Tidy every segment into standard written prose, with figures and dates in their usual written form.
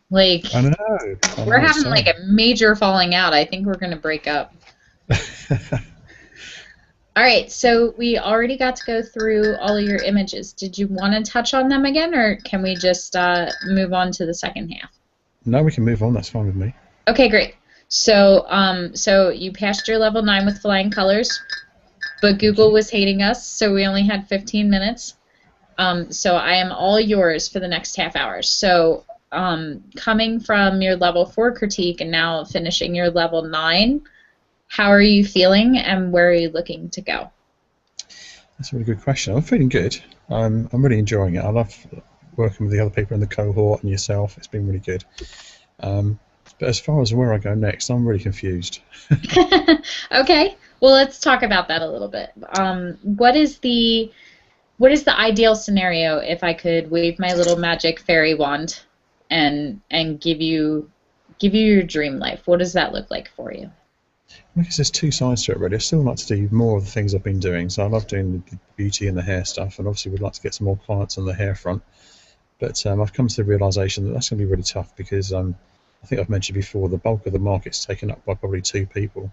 Like, I know. I we're know. having like Same. a major falling out. I think we're gonna break up. All right, so we already got to go through all of your images. Did you want to touch on them again, or can we just move on to the second half? No, we can move on. That's fine with me. Okay, great. So you passed your level 9 with flying colors, but Thank Google you. was hating us, so we only had 15 minutes. So I am all yours for the next half hour. So coming from your level 4 critique and now finishing your level 9, how are you feeling and where are you looking to go? That's a really good question. I'm feeling good. I'm really enjoying it. I love working with the other people in the cohort and yourself. It's been really good. Um, but as far as where I go next, I'm really confused. Okay, well let's talk about that a little bit. What is the ideal scenario if I could wave my little magic fairy wand and give you your dream life? What does that look like for you? I guess there's two sides to it, really. I still like to do more of the things I've been doing. So I love doing the beauty and the hair stuff, and obviously would like to get some more clients on the hair front. But I've come to the realization that that's going to be really tough because I think I've mentioned before the bulk of the market's taken up by probably two people,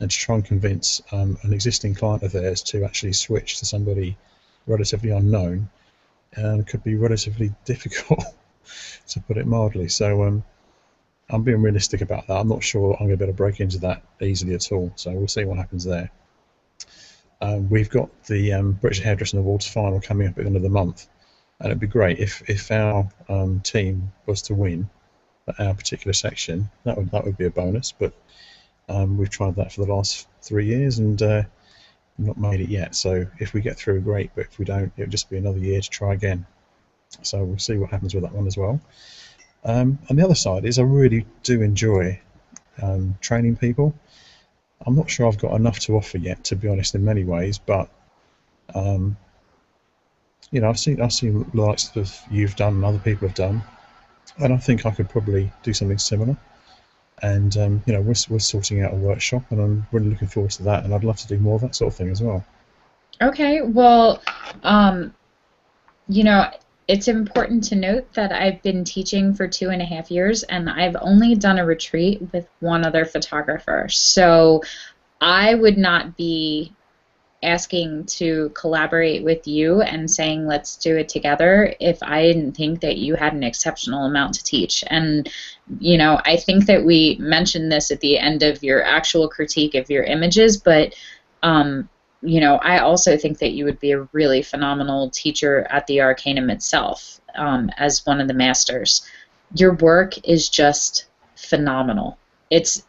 and to try and convince an existing client of theirs to actually switch to somebody relatively unknown could be relatively difficult, to put it mildly. So I'm being realistic about that. I'm not sure I'm going to be able to break into that easily at all. So we'll see what happens there. We've got the British Hairdressing Awards final coming up at the end of the month, and it'd be great if our team was to win our particular section. That would be a bonus. But we've tried that for the last 3 years and not made it yet. So if we get through, great. But if we don't, it'll just be another year to try again. So we'll see what happens with that one as well. And the other side is I really do enjoy training people. I'm not sure I've got enough to offer yet, to be honest, in many ways. But um, I've seen the likes of you've done and other people have done, and I think I could probably do something similar. And we're sorting out a workshop, and I'm really looking forward to that. And I'd love to do more of that sort of thing as well. Okay, well, um, you know, it's important to note that I've been teaching for 2.5 years and I've only done a retreat with one other photographer. So I would not be asking to collaborate with you and saying let's do it together if I didn't think that you had an exceptional amount to teach. And I think that we mentioned this at the end of your actual critique of your images, but um, I also think that you would be a really phenomenal teacher at the Arcanum itself, as one of the masters. Your work is just phenomenal. It's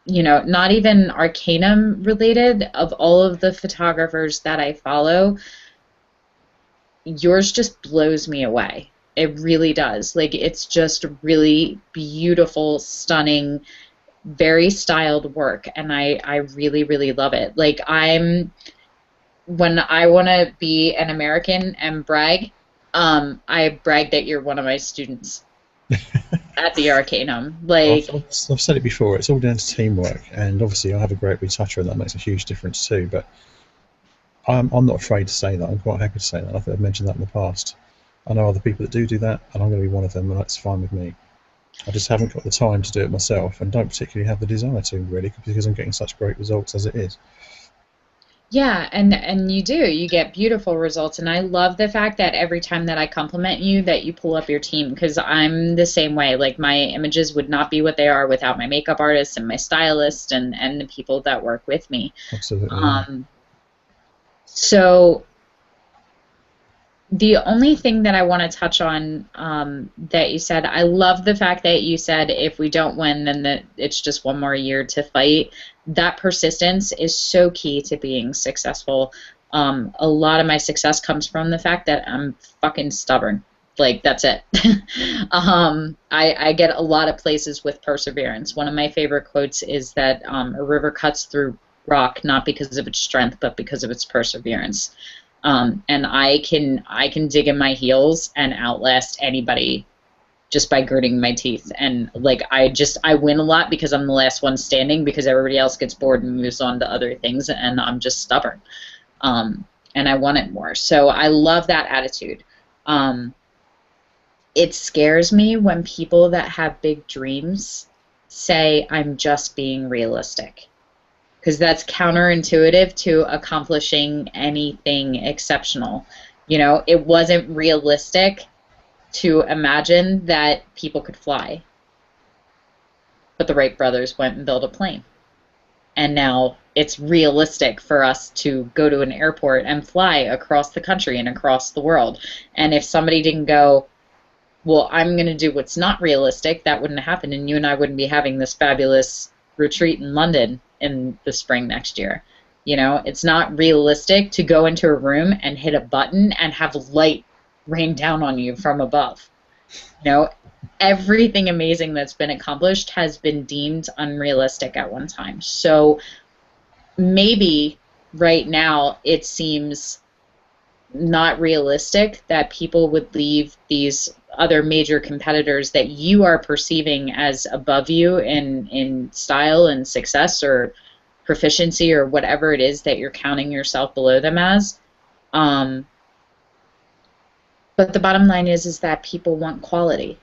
not even Arcanum related. Of all of the photographers that I follow, yours just blows me away. It really does. Like, it's just really beautiful, stunning, very styled work, and I really, really love it. Like, when I want to be an American and brag, I brag that you're one of my students at the Arcanum. I've, Like, I've I've said it before. It's all down to teamwork, and obviously I have a great retoucher, and that makes a huge difference too. But I'm not afraid to say that. I'm quite happy to say that. I think I've mentioned that in the past. I know other people that do that, and I'm going to be one of them, and that's fine with me. I just haven't got the time to do it myself, and don't particularly have the desire to, really, because I'm getting such great results as it is. yeah, and you get beautiful results, and I love the fact that every time that I compliment you that you pull up your team, because I'm the same way. Like, my images would not be what they are without my makeup artist and my stylist and the people that work with me. Absolutely, yeah. Um, so the only thing that I want to touch on, that you said, I love the fact that you said if we don't win, then it's just one more year to fight. That persistence is so key to being successful. A lot of my success comes from the fact that I'm fucking stubborn. Like, that's it. I get a lot of places with perseverance. One of my favorite quotes is that a river cuts through rock not because of its strength, but because of its perseverance. And I can dig in my heels and outlast anybody just by gritting my teeth. And like, I win a lot because I'm the last one standing, because everybody else gets bored and moves on to other things, and I'm just stubborn. And I want it more. So I love that attitude. Um, it scares me when people that have big dreams say, I'm just being realistic. Because that's counterintuitive to accomplishing anything exceptional. You know, it wasn't realistic to imagine that people could fly, but the Wright brothers went and built a plane. And now it's realistic for us to go to an airport and fly across the country and across the world. And if somebody didn't go, well, I'm going to do what's not realistic, that wouldn't happen, and you and I wouldn't be having this fabulous retreat in London in the spring next year. You know, it's not realistic to go into a room and hit a button and have light rain down on you from above. You know, everything amazing that's been accomplished has been deemed unrealistic at one time. So maybe right now it seems not realistic that people would leave these other major competitors that you are perceiving as above you in style and success or proficiency or whatever it is that you're counting yourself below them as. But the bottom line is that people want quality,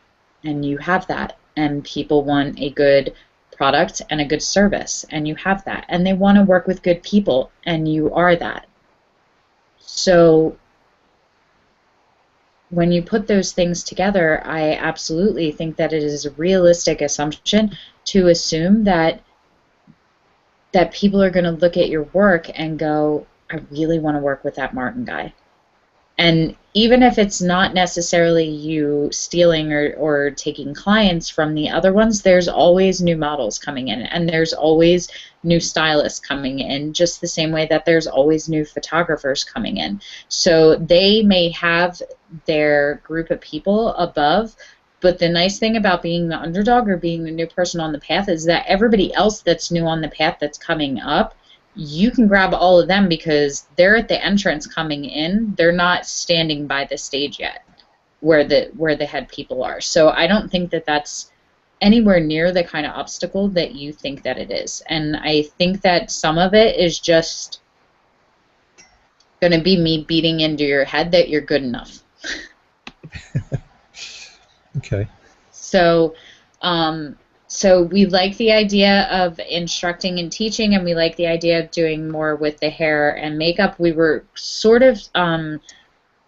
and you have that, and people want a good product and a good service, and you have that, and they want to work with good people, and you are that. So when you put those things together, I absolutely think that it is a realistic assumption to assume that people are going to look at your work and go, I really want to work with that Martin guy. And even if it's not necessarily you stealing or taking clients from the other ones, there's always new models coming in, and there's always new stylists coming in, just the same way that there's always new photographers coming in. So they may have their group of people above, but the nice thing about being the underdog or being the new person on the path is that everybody else that's new on the path that's coming up, you can grab all of them because they're at the entrance coming in. They're not standing by the stage yet where the head people are. So I don't think that that's anywhere near the kind of obstacle that you think that it is. And I think that some of it is just going to be me beating into your head that you're good enough. Okay. So we like the idea of instructing and teaching, and we like the idea of doing more with the hair and makeup. We were sort of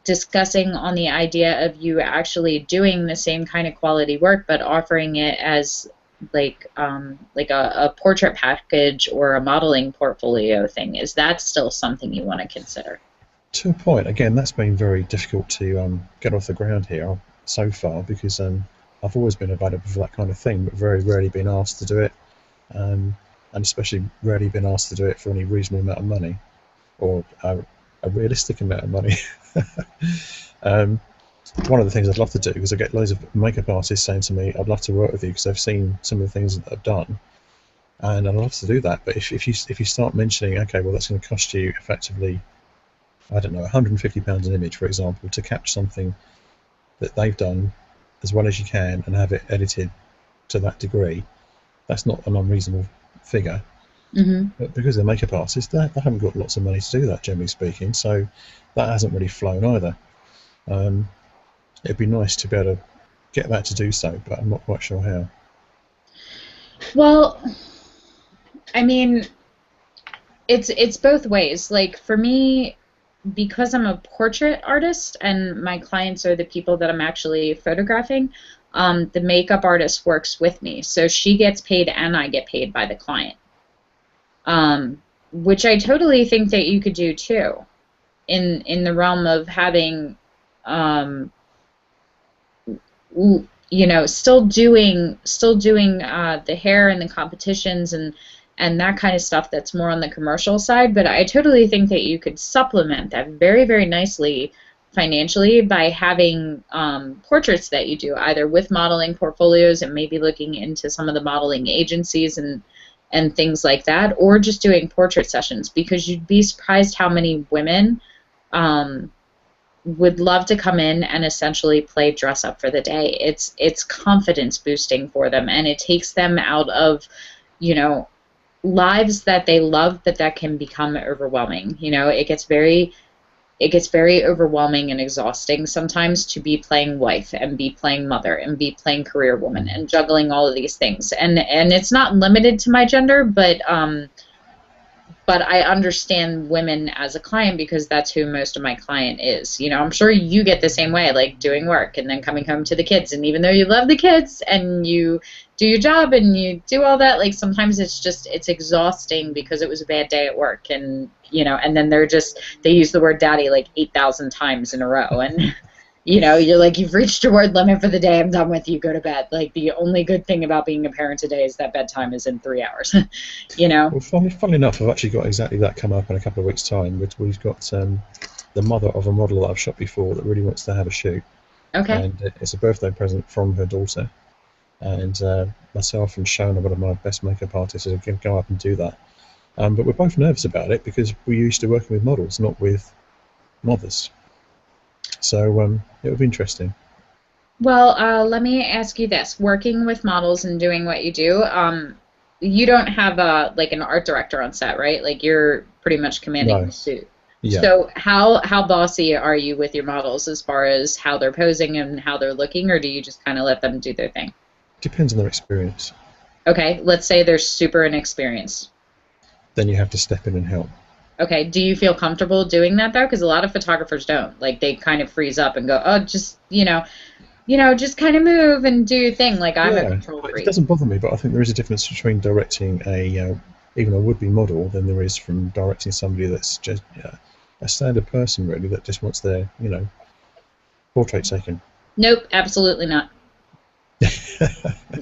discussing on the idea of you actually doing the same kind of quality work, but offering it as like a portrait package or a modeling portfolio thing. Is that still something you want to consider? To a point. Again, that's been very difficult to get off the ground here so far because I've always been available for that kind of thing, but very rarely been asked to do it, and especially rarely been asked to do it for any reasonable amount of money, or a realistic amount of money. One of the things I'd love to do is I get loads of makeup artists saying to me, I'd love to work with you because they've seen some of the things that I've done, and I'd love to do that. But if you start mentioning, okay, well that's going to cost you effectively, I don't know, £150 an image, for example, to capture something that they've done as well as you can and have it edited to that degree, that's not an unreasonable figure. Mm-hmm. But because they're makeup artists, they haven't got lots of money to do that, generally speaking, so that hasn't really flown either. It'd be nice to be able to get that to do so, but I'm not quite sure how. Well, I mean, it's both ways. Like for me, because I'm a portrait artist and my clients are the people that I'm actually photographing, the makeup artist works with me. So she gets paid and I get paid by the client, which I totally think that you could do too in the realm of having, you know, still doing the hair and the competitions and that kind of stuff that's more on the commercial side, but I totally think that you could supplement that very, very nicely financially by having portraits that you do, either with modeling portfolios and maybe looking into some of the modeling agencies and things like that, or just doing portrait sessions, because you'd be surprised how many women would love to come in and essentially play dress up for the day. It's confidence boosting for them, and it takes them out of, you know, lives that they love, but that can become overwhelming. You know, it gets very it gets very overwhelming and exhausting sometimes to be playing wife and be playing mother and be playing career woman and juggling all of these things. And it's not limited to my gender, but I understand women as a client because that's who most of my client is. You know, I'm sure you get the same way, like doing work and then coming home to the kids. And even though you love the kids and you do your job and you do all that, like sometimes it's exhausting because it was a bad day at work. And, you know, and then they use the word daddy like 8,000 times in a row. And, you know, you're like, you've reached your word limit for the day. I'm done with you. Go to bed. Like the only good thing about being a parent today is that bedtime is in 3 hours. You know. Well, funnily enough, I've actually got exactly that come up in a couple of weeks' time. We've got the mother of a model that I've shot before that really wants to have a shoot. Okay. And it's a birthday present from her daughter. And myself and Shona, one of my best makeup artists, are going to go up and do that. But we're both nervous about it because we're used to working with models, not with mothers. So it would be interesting. Well, let me ask you this: working with models and doing what you do, you don't have like an art director on set, right? Like you're pretty much commanding No. the suit. Yeah. So how bossy are you with your models as far as how they're posing and how they're looking, or do you just kind of let them do their thing? Depends on their experience. Okay, let's say they're super inexperienced. Then you have to step in and help. Okay, do you feel comfortable doing that though? Because a lot of photographers don't. Like they kind of freeze up and go, oh, just just kind of move and do your thing. Like I'm a control It freak. doesn't bother me, but I think there is a difference between directing even a would-be model than there is from directing somebody that's just a standard person really that just wants their portrait taken. Nope, absolutely not.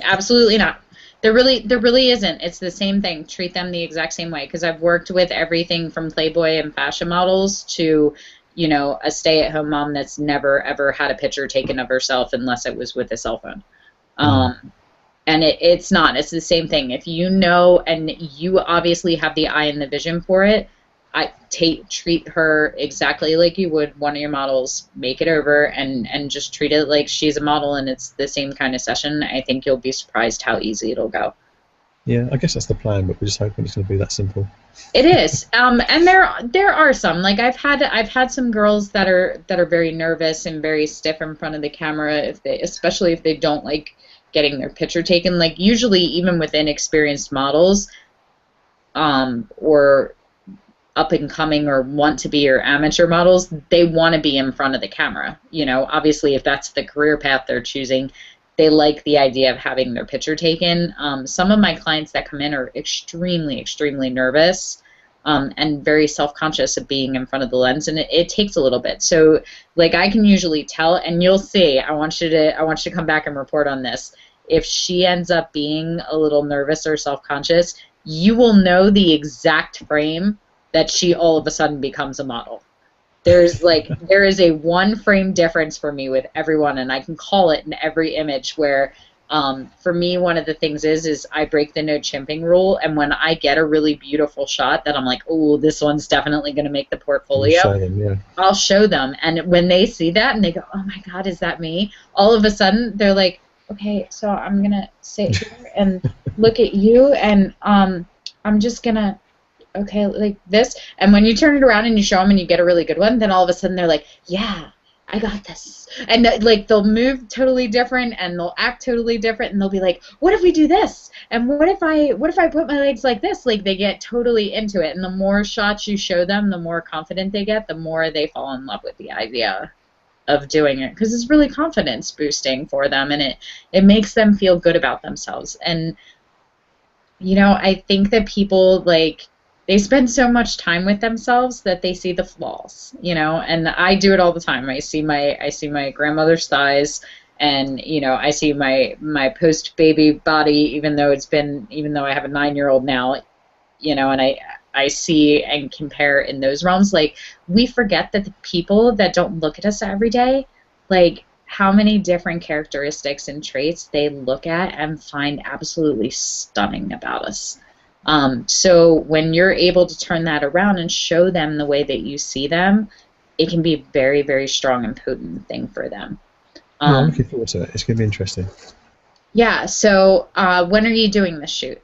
Absolutely not. There really isn't. It's the same thing. Treat them the exact same way. Because I've worked with everything from Playboy and fashion models to, a stay-at-home mom that's never ever had a picture taken of herself unless it was with a cell phone. And it's not. It's the same thing. If you know and you obviously have the eye and the vision for it, treat her exactly like you would one of your models. Make it over and just treat it like she's a model and it's the same kind of session. I think you'll be surprised how easy it'll go. Yeah, I guess that's the plan, but we're just hoping it's going to be that simple. It is, and there are some, like I've had some girls that are very nervous and very stiff in front of the camera, especially if they don't like getting their picture taken. Like usually, even with inexperienced models, or up and coming or want to be or amateur models, they want to be in front of the camera. Obviously, if that's the career path they're choosing, they like the idea of having their picture taken. Some of my clients that come in are extremely, extremely nervous and very self-conscious of being in front of the lens, and it takes a little bit. So, like, I can usually tell, and you'll see. I want you to come back and report on this. If she ends up being a little nervous or self-conscious, you will know the exact frame that she all of a sudden becomes a model. There is a 1 frame difference for me with everyone, and I can call it in every image where, for me, one of the things is I break the no chimping rule, and when I get a really beautiful shot that I'm like, oh, this one's definitely going to make the portfolio, Show them, yeah. I'll show them, and when they see that and they go, oh my God, is that me? All of a sudden, they're like, okay, so I'm going to sit here and look at you, and I'm just going to, okay, like this. And when you turn it around and you show them and you get a really good one, then all of a sudden they're like, yeah, I got this. And like they'll move totally different and they'll act totally different and they'll be like, what if we do this? And what if I put my legs like this? Like they get totally into it. And the more shots you show them, the more confident they get, the more they fall in love with the idea of doing it, because it's really confidence boosting for them, and it makes them feel good about themselves. And I think that people they spend so much time with themselves that they see the flaws, and I do it all the time. I see my grandmother's thighs, and I see my post baby body, even though I have a 9-year-old now, and I see and compare in those realms. Like, we forget that the people that don't look at us every day, like how many different characteristics and traits they look at and find absolutely stunning about us. So when you're able to turn that around and show them the way that you see them, it can be a very, very strong and potent thing for them. I'm looking forward to it. It's going to be interesting. Yeah, so when are you doing this shoot?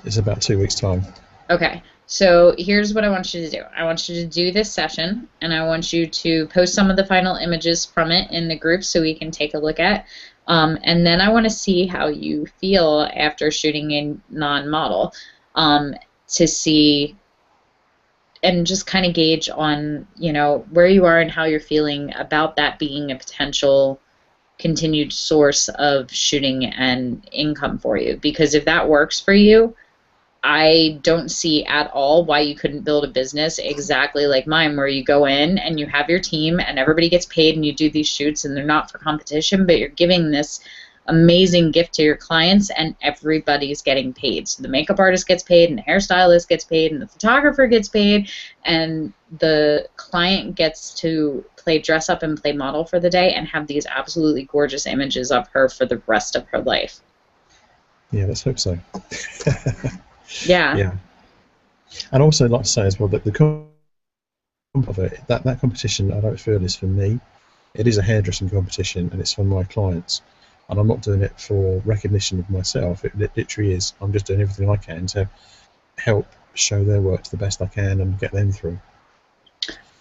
It's about 2 weeks' time. Okay. So here's what I want you to do. I want you to do this session, and I want you to post some of the final images from it in the group so we can take a look at. And then I want to see how you feel after shooting a non-model, to see and just kind of gauge on, where you are and how you're feeling about that being a potential continued source of shooting and income for you. Because if that works for you, I don't see at all why you couldn't build a business exactly like mine, where you go in and you have your team and everybody gets paid and you do these shoots and they're not for competition, but you're giving this amazing gift to your clients and everybody's getting paid. So the makeup artist gets paid and the hairstylist gets paid and the photographer gets paid and the client gets to play dress up and play model for the day and have these absolutely gorgeous images of her for the rest of her life. Yeah, let's hope so. Yeah. Yeah. And also, I'd like to say as well that that competition, I don't feel is for me. It is a hairdressing competition, and it's for my clients. And I'm not doing it for recognition of myself. It literally is. I'm just doing everything I can to help show their work to the best I can and get them through.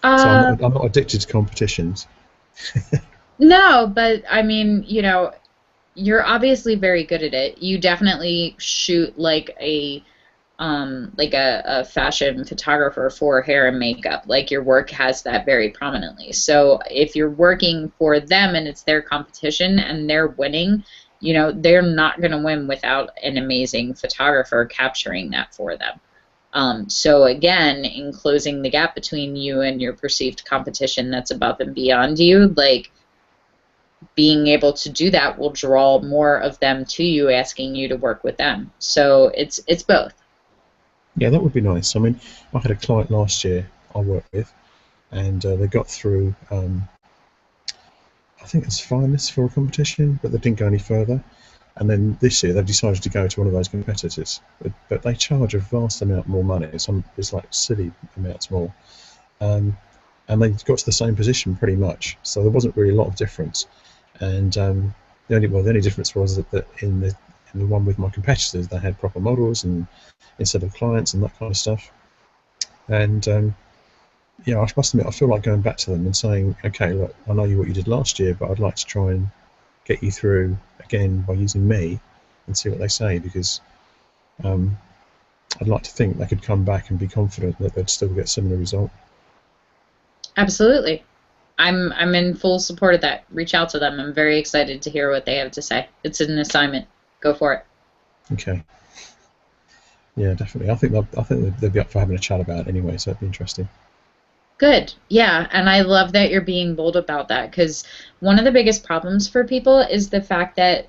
So I'm not addicted to competitions. No, but I mean, you're obviously very good at it. You definitely shoot like a fashion photographer for hair and makeup. Like, your work has that very prominently. So if you're working for them and it's their competition and they're winning, they're not going to win without an amazing photographer capturing that for them. So again, in closing the gap between you and your perceived competition that's above and beyond you, like, being able to do that will draw more of them to you, asking you to work with them. So it's both. Yeah, that would be nice. I mean, I had a client last year I worked with, and they got through, I think it's finalists for a competition, but they didn't go any further. And then this year they've decided to go to one of those competitors, but they charge a vast amount more money. It's like silly amounts more, and they got to the same position pretty much. So there wasn't really a lot of difference. And the only difference was that in the one with my competitors, they had proper models and instead of clients and that kind of stuff. And yeah, I must admit, I feel like going back to them and saying, okay, look, I know what you did last year, but I'd like to try and get you through again by using me and see what they say, because I'd like to think they could come back and be confident that they'd still get similar result. Absolutely. I'm in full support of that. Reach out to them. I'm very excited to hear what they have to say. It's an assignment. Go for it. Okay. Yeah, definitely. I think they'd be up for having a chat about it anyway, so it'd be interesting. Good. Yeah, and I love that you're being bold about that, because one of the biggest problems for people is the fact that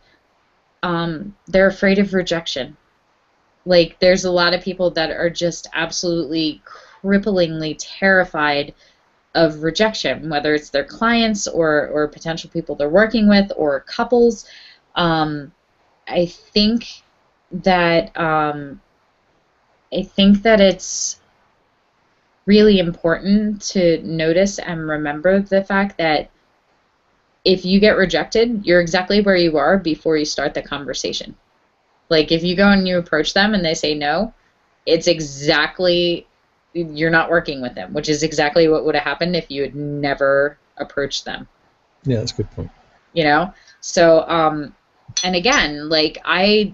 they're afraid of rejection. Like, there's a lot of people that are just absolutely cripplingly terrified of rejection, whether it's their clients or potential people they're working with or couples. I think that it's really important to notice and remember the fact that if you get rejected, you're exactly where you are before you start the conversation. Like, if you go and you approach them and they say no, it's exactly, you're not working with them, which is exactly what would have happened if you had never approached them. Yeah, that's a good point. So and again, like, I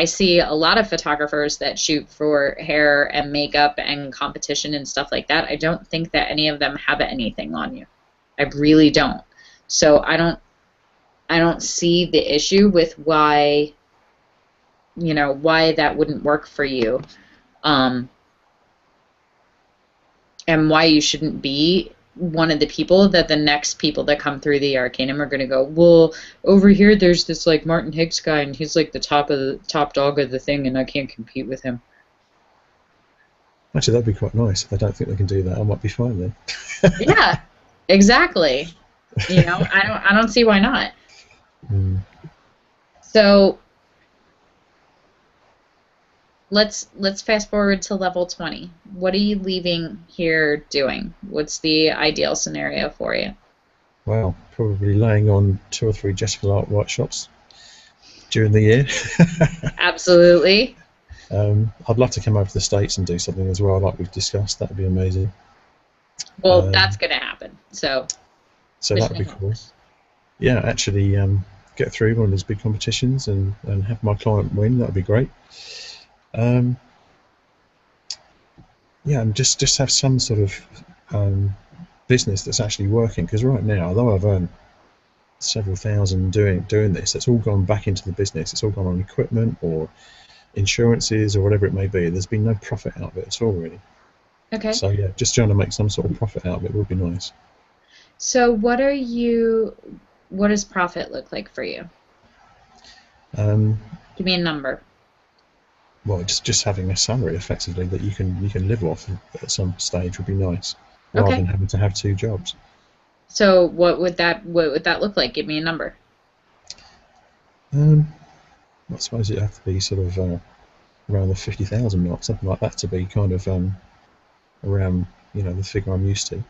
see a lot of photographers that shoot for hair and makeup and competition and stuff like that. I don't think that any of them have anything on you. I really don't. So I don't see the issue with why that wouldn't work for you, and why you shouldn't be one of the people that the next people that come through the Arcanum are going to go, well, over here there's this like Martin Higgs guy and he's like the top dog of the thing and I can't compete with him. Actually, that'd be quite nice. If they don't think they can do that, I might be fine then. Yeah, exactly. I don't see why not. Mm. So let's fast forward to level 20. What are you leaving here doing? What's the ideal scenario for you? Well, probably laying on 2 or 3 JLark workshops during the year. Absolutely. I'd love to come over to the States and do something as well, like we've discussed. That would be amazing. Well, that's Um, going to happen. So so wish that would me be luck. cool. Yeah, actually get through one of these big competitions and have my client win. That would be great. Um, yeah, and just have some sort of business that's actually working. Because right now, although I've earned several thousand doing this, it's all gone back into the business. It's all gone on equipment or insurances or whatever it may be. There's been no profit out of it at all, really. Okay. So yeah, just trying to make some sort of profit out of it would be nice. So what does profit look like for you? Um, Give me a number. well, just having a salary effectively that you can live off at some stage would be nice, rather Okay. than having to have two jobs. So what would that look like? Give me a number. Um, I suppose it'd have to be sort of around the 50,000 mark, something like that, to be kind of around the figure I'm used to.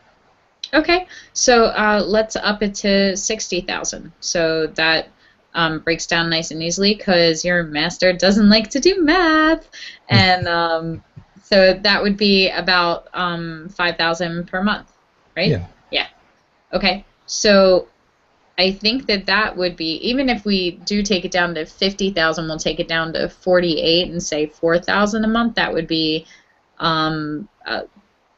Okay. So let's up it to 60,000. So that breaks down nice and easily because your master doesn't like to do math, and so that would be about 5,000 per month, right? Yeah, Yeah. Okay. So I think that would be, even if we do take it down to 50,000, we'll take it down to 48 and say 4,000 a month. That would be um,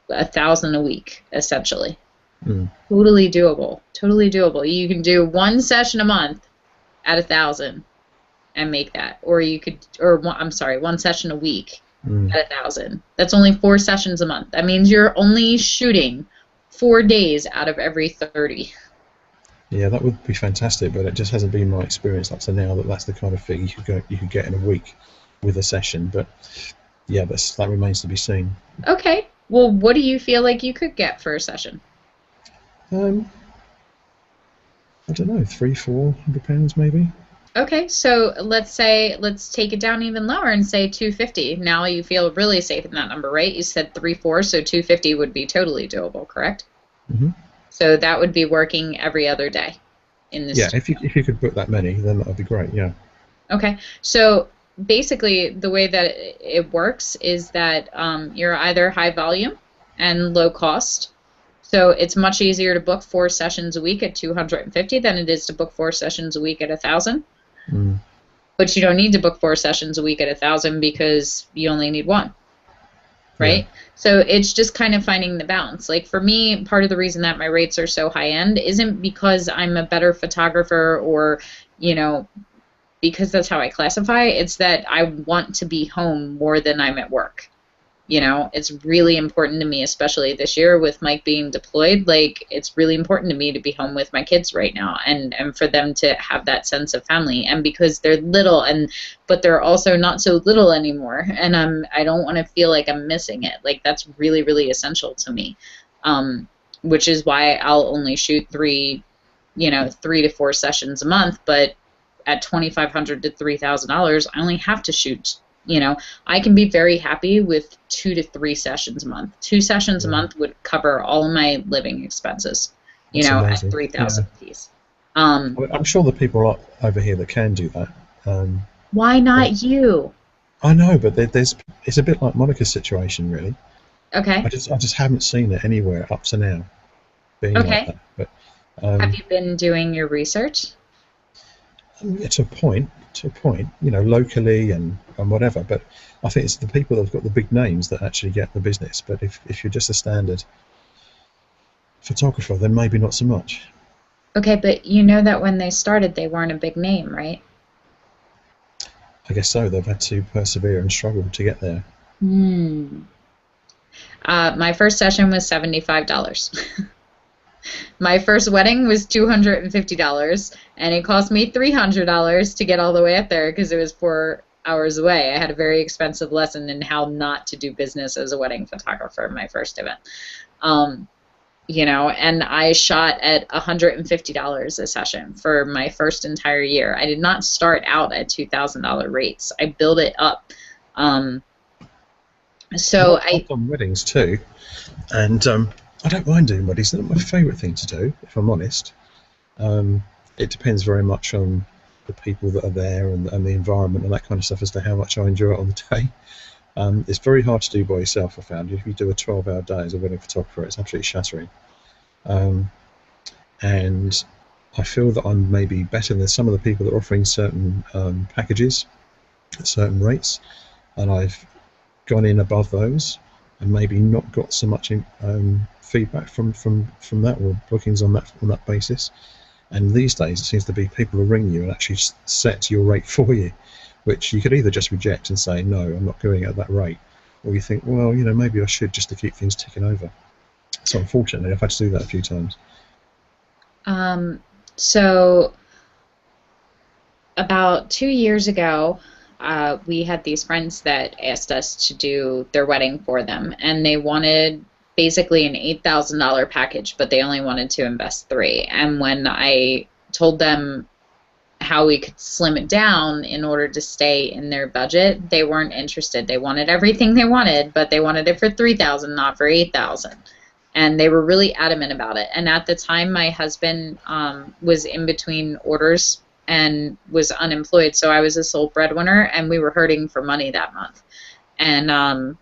1,000 a week, essentially. mm, Totally doable. Totally doable. You can do one session a month at 1,000 and make that, or you could, or I'm sorry, one session a week mm. at 1,000. That's only 4 sessions a month. That means you're only shooting 4 days out of every 30. Yeah, that would be fantastic, but it just hasn't been my experience up to now that that's the kind of figure you could get in a week with a session. But yeah, that remains to be seen. Okay. Well, what do you feel like you could get for a session? Um, I don't know, £300-400 maybe. Okay, so let's take it down even lower and say 250. Now you feel really safe in that number, right? You said 3-4, so 250 would be totally doable, correct? Hmm. So that would be working every other day in the Yeah, if you studio. if you could book that many, then that would be great. Yeah. Okay, so basically the way that it works is that you're either high volume and low cost. So it's much easier to book 4 sessions a week at 250 than it is to book 4 sessions a week at 1,000. Mm, But you don't need to book 4 sessions a week at 1,000 because you only need one, yeah. right? So it's just kind of finding the balance. Like for me, part of the reason that my rates are so high end isn't because I'm a better photographer or, you know, because that's how I classify. It's that I want to be home more than I'm at work. It's really important to me, especially this year with Mike being deployed. Like, it's really important to me to be home with my kids right now, and for them to have that sense of family. And because they're little, but they're also not so little anymore, and I don't want to feel like I'm missing it. Like, that's really, really essential to me. Which is why I'll only shoot 3 to 4 sessions a month, but at $2,500 to $3,000, I only have to shoot. I can be very happy with 2 to 3 sessions a month. 2 sessions a Yeah. month would cover all my living expenses, That's at amazing. Yeah. 3,000 apiece. Um, I'm sure the people over here that can do that. why But not you? I know, but it's a bit like Monica's situation, really. I Okay. just I just haven't seen it anywhere up to now being like Okay. that. But Have um, you been doing your research? yeah, to a point, locally and whatever. But I think it's the people that've got the big names that actually get the business. But if you're just a standard photographer, then maybe not so much. Okay, but you know that when they started, they weren't a big name, right? I guess so. They've had to persevere and struggle to get there. Hmm. My first session was $75. My first wedding was $250, and it cost me $300 to get all the way up there because it was 4 hours away. I had a very expensive lesson in how not to do business as a wedding photographer in my first event. Um, and I shot at $150 a session for my first entire year. I did not start out at $2,000 rates. I built it up. Um, so Well, I've I, done weddings too, and I don't mind doing weddings. They're not my favourite thing to do, if I'm honest. Um, it depends very much on the people that are there and the environment and that kind of stuff as to how much I enjoy it on the day. It's very hard to do by yourself, I found. If you do a 12-hour day as a wedding photographer, it's absolutely shattering. Um, and I feel that I'm maybe better than some of the people that are offering certain packages at certain rates, and I've gone in above those and maybe not got so much feedback from that, or bookings on that basis. And these days it seems to be people who ring you and actually set your rate for you, which you could either just reject and say no, I'm not going at that rate, or you think, well, maybe I should, just to keep things ticking over. So unfortunately I've had to do that a few times. So about 2 years ago, we had these friends that asked us to do their wedding for them, and they wanted basically an $8,000 package, but they only wanted to invest $3,000. And when I told them how we could slim it down in order to stay in their budget, they weren't interested. They wanted everything they wanted, but they wanted it for $3,000, not for $8,000. And they were really adamant about it. And at the time, my husband was in between orders and was unemployed, so I was a sole breadwinner, and we were hurting for money that month. And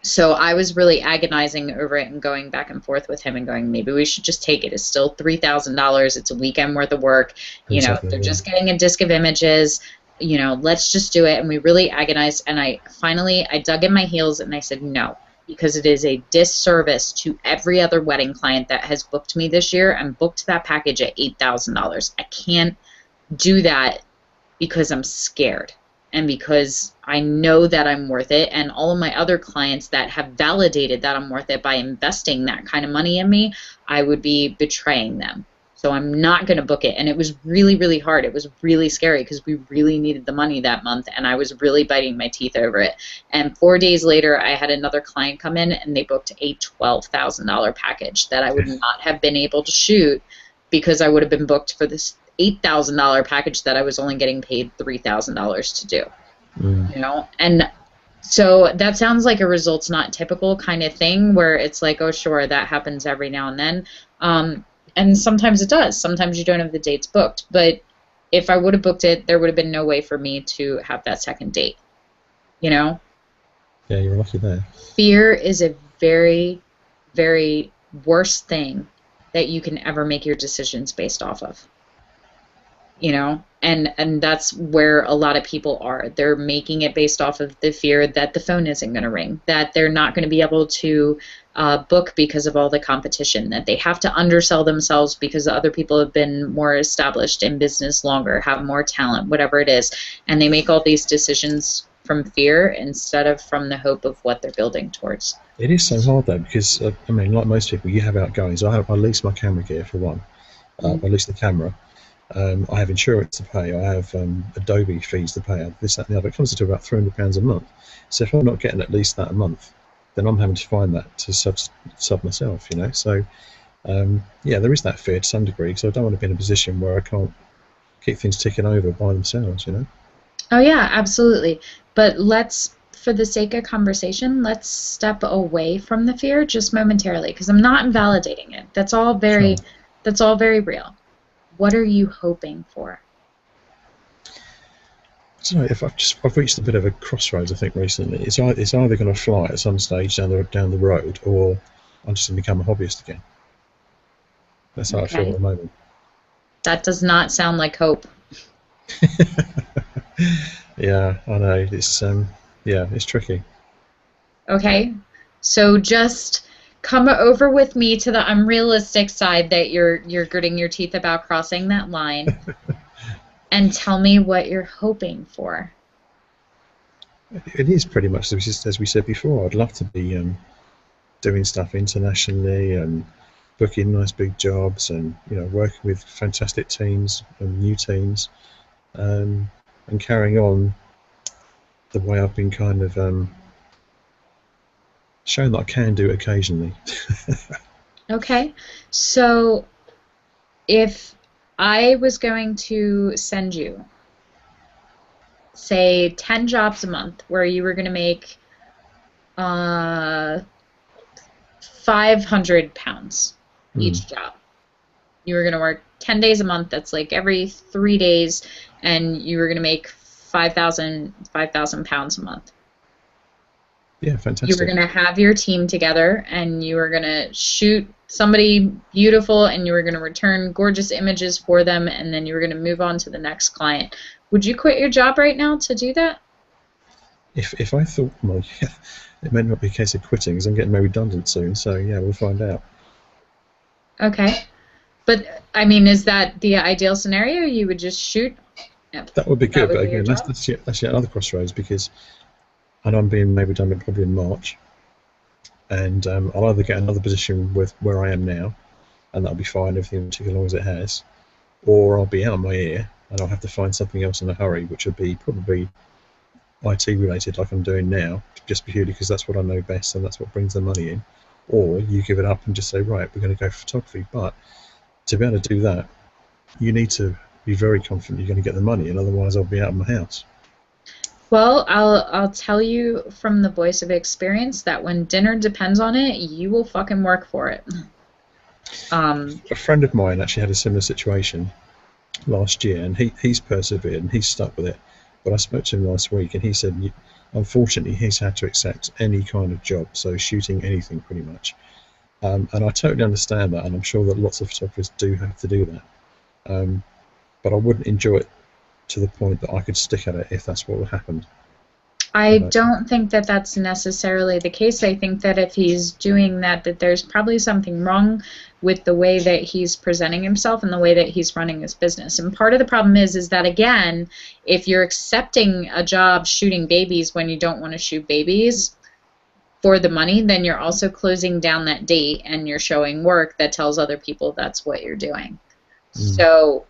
so I was really agonizing over it and going back and forth with him and going, maybe we should just take it. It's still $3,000. It's a weekend worth of work. Exactly, They're just getting a disc of images. Let's just do it. And we really agonized. And I dug in my heels and I said no, because it is a disservice to every other wedding client that has booked me this year and booked that package at $8,000. I can't do that because I'm scared and because I know that I'm worth it, and all of my other clients that have validated that I'm worth it by investing that kind of money in me, I would be betraying them. So I'm not going to book it. And it was really, really hard. It was really scary because we really needed the money that month, and I was really biting my teeth over it. And 4 days later, I had another client come in, and they booked a $12,000 package that I would not have been able to shoot because I would have been booked for this $8,000 package that I was only getting paid $3,000 to do. And so that sounds like a results not typical kind of thing, where it's like, oh sure, that happens every now and then, and sometimes it does. Sometimes you don't have the dates booked, but if I would have booked it, there would have been no way for me to have that second date. Yeah, you're lucky there. Fear is a very, very worst thing that you can ever make your decisions based off of. And that's where a lot of people are. They're making it based off of the fear that the phone isn't going to ring, that they're not going to be able to book because of all the competition, that they have to undersell themselves because other people have been more established in business longer, have more talent, whatever it is. And they make all these decisions from fear instead of from the hope of what they're building towards. It is so hard though, because like most people, you have outgoings. I lease my camera gear for one. I lease the camera. I have insurance to pay. I have Adobe fees to pay. This, that, and the other. It comes to about £300 a month. So if I'm not getting at least that a month, then I'm having to find that to sub myself. So there is that fear to some degree. So I don't want to be in a position where I can't keep things ticking over by themselves. Oh yeah, absolutely. But for the sake of conversation, let's step away from the fear just momentarily, because I'm not invalidating it. That's all very real. What are you hoping for? I don't know. If I've reached a bit of a crossroads, I think recently. It's either going to fly at some stage down the road, or I'm just going to become a hobbyist again. That's how I feel at the moment. That does not sound like hope. Yeah, I know. It's tricky. Okay, so just come over with me to the unrealistic side that you're gritting your teeth about crossing that line, and tell me what you're hoping for. It is pretty much as we said before. I'd love to be doing stuff internationally and booking nice big jobs, and working with fantastic teams and new teams, and carrying on the way I've been kind of shown that I can do occasionally. Okay, so if I was going to send you, say, 10 jobs a month where you were going to make £500 each job, You were going to work 10 days a month. That's like every 3 days, and you were going to make 5,000 pounds a month. Yeah, You were fantastic. going to have your team together, and you were going to shoot somebody beautiful, and you were going to return gorgeous images for them, and then you were going to move on to the next client. Would you quit your job right now to do that? If I thought, well, yeah, it may not be a case of quitting, because I'm getting made redundant soon. So yeah, we'll find out. Okay. But, I mean, is that the ideal scenario? You would just shoot? Yep. That would be That good, would but be your again, that's job? that's yet another crossroads because and I'm being made redundant probably in March, and I'll either get another position with where I am now, and that'll be fine, everything will take as long as it has, or I'll be out of my ear and I'll have to find something else in a hurry, which would be probably IT related, like I'm doing now, just purely because that's what I know best and that's what brings the money in. Or you give it up and just say, right, we're going to go for photography. But to be able to do that, you need to be very confident you're going to get the money, and otherwise I'll be out of my house. Well, I'll tell you from the voice of experience that when dinner depends on it, you will fucking work for it. Um, A friend of mine actually had a similar situation last year, and he's persevered and he's stuck with it. But I spoke to him last week, and he said, unfortunately, he's had to accept any kind of job, so shooting anything pretty much. And I totally understand that, and I'm sure that lots of photographers do have to do that. Um, but I wouldn't enjoy it to the point that I could stick at it if that's what happened. I I don't think. don't think that that's necessarily the case. I think that if he's doing that, that there's probably something wrong with the way that he's presenting himself and the way that he's running his business. And part of the problem is that again, if you're accepting a job shooting babies when you don't want to shoot babies for the money, then you're also closing down that date and you're showing work that tells other people that's what you're doing. Mm, So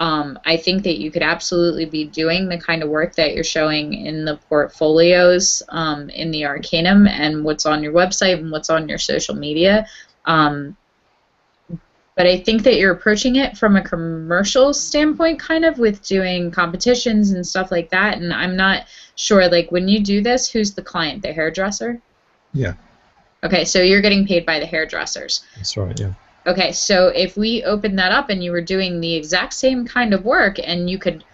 I think that you could absolutely be doing the kind of work that you're showing in the portfolios in the Arcanum and what's on your website and what's on your social media. Um, but I think that you're approaching it from a commercial standpoint, kind of with doing competitions and stuff like that. And I'm not sure, like, when you do this, who's the client? The hairdresser? yeah, Okay, so you're getting paid by the hairdressers. that's right. Yeah, Okay, so if we opened that up and you were doing the exact same kind of work and you could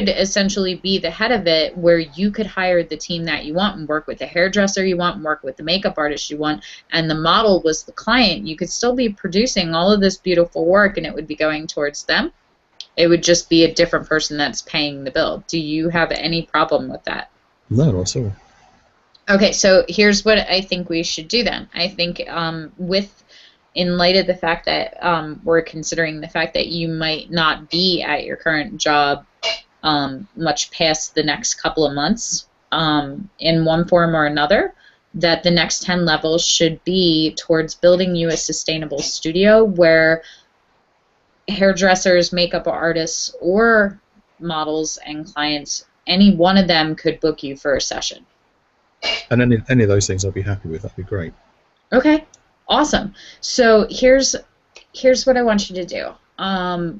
essentially be the head of it where you could hire the team that you want and work with the hairdresser you want and work with the makeup artist you want and the model was the client, you could still be producing all of this beautiful work and it would be going towards them. It would just be a different person that's paying the bill. Do you have any problem with that? no, not at all. Okay, so here's what I think we should do then. I think with in light of the fact that we're considering the fact that you might not be at your current job much past the next couple of months in one form or another, that the next 10 levels should be towards building you a sustainable studio where hairdressers, makeup artists, or models and clients, any one of them could book you for a session. And any of those things I'd be happy with. That'd be great. Okay, awesome. So here's what I want you to do.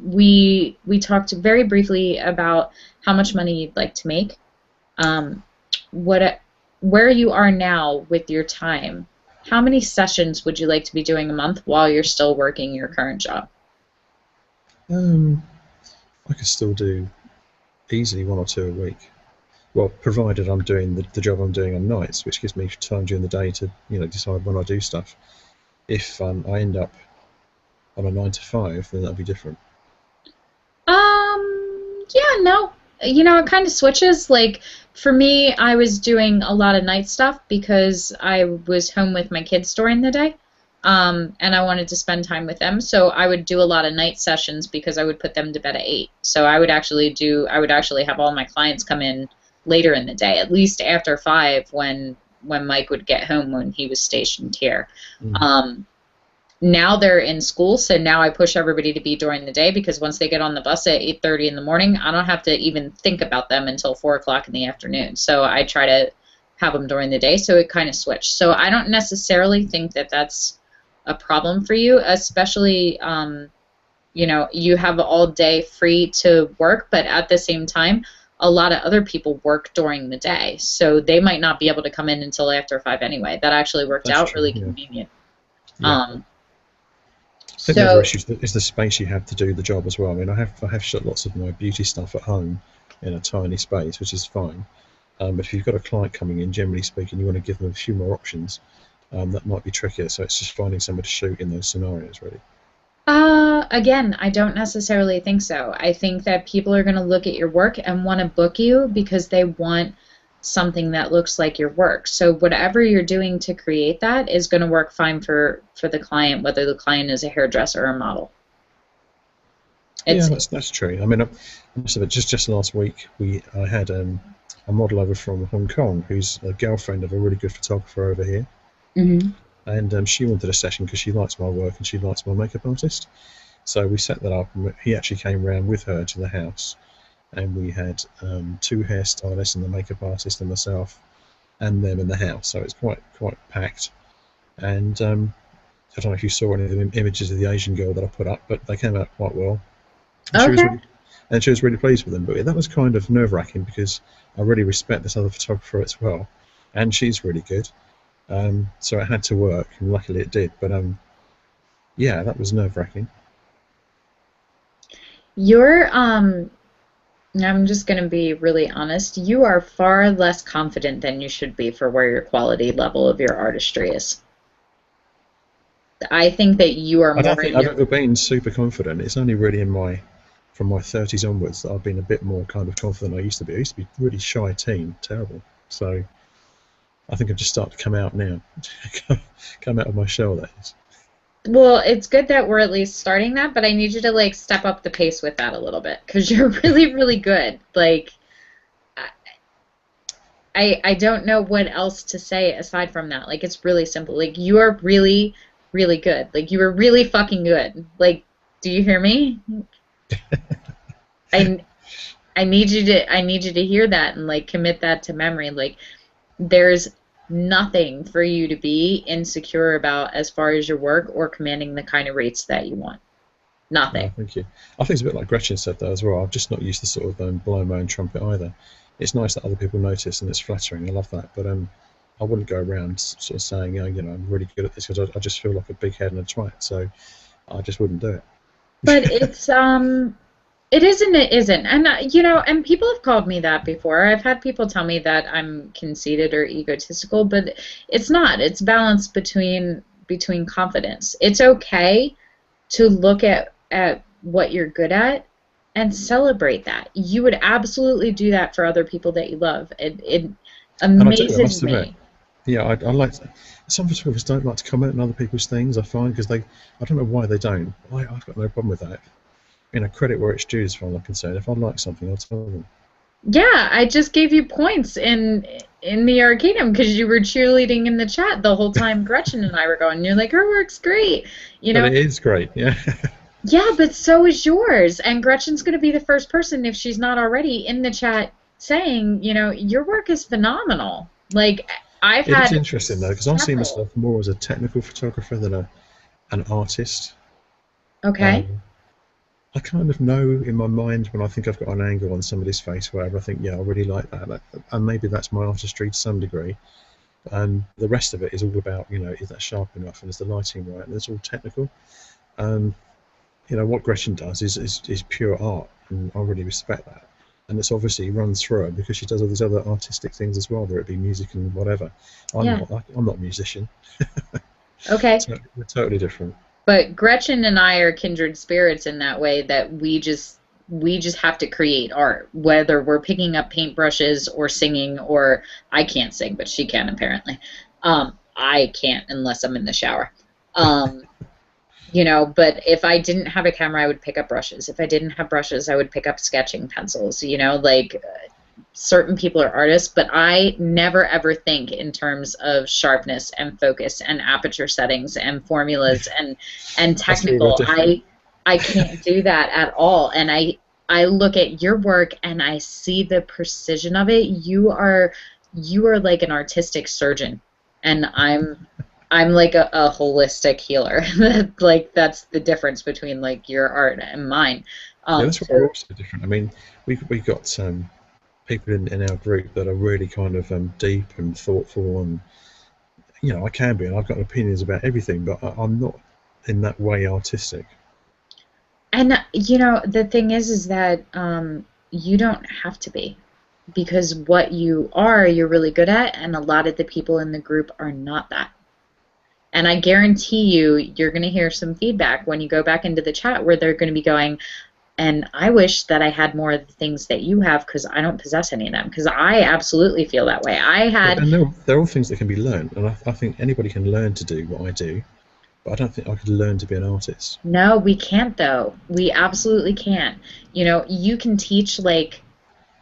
We talked very briefly about how much money you'd like to make. Um, what where you are now with your time. How many sessions would you like to be doing a month while you're still working your current job? Um, I could still do easily one or two a week. Well, provided I'm doing the job I'm doing on nights, which gives me time during the day to decide when I do stuff. If I end up on a 9 to 5, then that'll be different. Yeah, no. It kind of switches. Like, for me, I was doing a lot of night stuff because I was home with my kids during the day, and I wanted to spend time with them. So I would do a lot of night sessions because I would put them to bed at 8. So I would actually have all my clients come in later in the day, at least after 5 when Mike would get home when he was stationed here. Mm. Um, Now they're in school, so now I push everybody to be during the day because once they get on the bus at 8:30 in the morning, I don't have to even think about them until 4 o'clock in the afternoon. So I try to have them during the day, so it kind of switched. So I don't necessarily think that that's a problem for you, especially, you have all day free to work, but at the same time, a lot of other people work during the day, so they might not be able to come in until after 5 anyway. That actually worked That's out true. really Yeah. convenient. Yeah. Um, think the other So, issue is the space you have to do the job as well. I mean, I have shot lots of my beauty stuff at home in a tiny space, which is fine. But if you've got a client coming in, generally speaking, you want to give them a few more options. That might be trickier. So it's just finding somebody to shoot in those scenarios, really. again, I don't necessarily think so. I think that people are going to look at your work and want to book you because they want something that looks like your work. So whatever you're doing to create that is going to work fine for the client, whether the client is a hairdresser or a model. Yeah, It's that's true. I mean, just last week I had a model over from Hong Kong who's a girlfriend of a really good photographer over here, mhm. and she wanted a session because she likes my work and she likes my makeup artist. So we set that up, and he actually came round with her to the house, and we had two hairstylists and the makeup artist and myself and them in the house. So it's quite packed. And I don't know if you saw any of the images of the Asian girl that I put up, but they came out quite well. And she was Okay. really pleased with them. But that was kind of nerve-wracking because I really respect this other photographer as well, and she's really good. So it had to work, and luckily it did. But yeah, that was nerve-wracking. You're I'm just going to be really honest. You are far less confident than you should be for where your quality level of your artistry is. I think that you are I don't more think in I've your ever been super confident. It's only really from my 30s onwards that I've been a bit more kind of confident than I used to be. I used to be really shy teen, terrible. So I think I've just started to come out now, come out of my shell. That is. Well, it's good that we're at least starting that, but I need you to like step up the pace with that a little bit because you're really, really good. Like I don't know what else to say aside from that. Like it's really simple. Like you are really, really good. Like you are really fucking good. Like, do you hear me? I I need you to hear that and like commit that to memory. Like there's nothing for you to be insecure about as far as your work or commanding the kind of rates that you want. Oh, Nothing. thank you. I think it's a bit like Gretchen said though as well. I'm just not used to sort of blowing my own trumpet either. It's nice that other people notice and it's flattering. I love that, but I wouldn't go around sort of saying, oh, I'm really good at this because I just feel like a big head and a twat. So I just wouldn't do it. But it isn't, it isn't. And you know, and people have called me that before. I've had people tell me that I'm conceited or egotistical, but it's not. It's balance between confidence. It's okay to look at what you're good at and celebrate that. You would absolutely do that for other people that you love. It And I do, I amazes must admit. me. Yeah, I like some photographers don't like to comment on other people's things. I find because I don't know why they don't. I've got no problem with that. Credit where it's due, as far as I'm concerned. If I like something, I'll tell them. Yeah, I just gave you points in the Arcanum because you were cheerleading in the chat the whole time Gretchen and I were going. You're like, her work's great, you But know. it is great, yeah. Yeah, but so is yours. And Gretchen's going to be the first person, if she's not already, in the chat saying, you know, your work is phenomenal. Like, I've It is had interesting though, because I see several. myself more as a technical photographer than an artist. Okay. Um, I kind of know in my mind when I think I've got an angle on somebody's face, wherever I think, yeah, I really like that, and maybe that's my artistry to some degree. And the rest of it is all about, is that sharp enough and is the lighting right, and it's all technical. Um, what Gretchen does is pure art, and I really respect that. And it's obviously runs through her because she does all these other artistic things as well, whether it be music and whatever. Yeah. I'm not a musician, Okay. so we're totally different. But Gretchen and I are kindred spirits in that way that we just have to create art, whether we're picking up paintbrushes or singing, or I can't sing, but she can apparently. I can't unless I'm in the shower. Um, you know, but if I didn't have a camera, I would pick up brushes. If I didn't have brushes, I would pick up sketching pencils. You know, like certain people are artists, but I never ever think in terms of sharpness and focus and aperture settings and formulas and Must be we're technical. different. I can't do that at all. And I look at your work and I see the precision of it. You are like an artistic surgeon, and I'm like a holistic healer. Like that's the difference between like your art and mine. Yeah, that's why we're So also different. I mean, we got people in our group that are really kind of deep and thoughtful, and I can be, and I've got opinions about everything, but I'm not in that way artistic. And you know, the thing is that you don't have to be, because what you are, you're really good at, and a lot of the people in the group are not that. And I guarantee you, you're going to hear some feedback when you go back into the chat where they're going to be going, and I wish that I had more of the things that you have because I don't possess any of them. Because I absolutely feel that way. I had. And they're all things that can be learned, and I think anybody can learn to do what I do, but I don't think I could learn to be an artist. No, we can't though. We absolutely can't. You know, you can teach like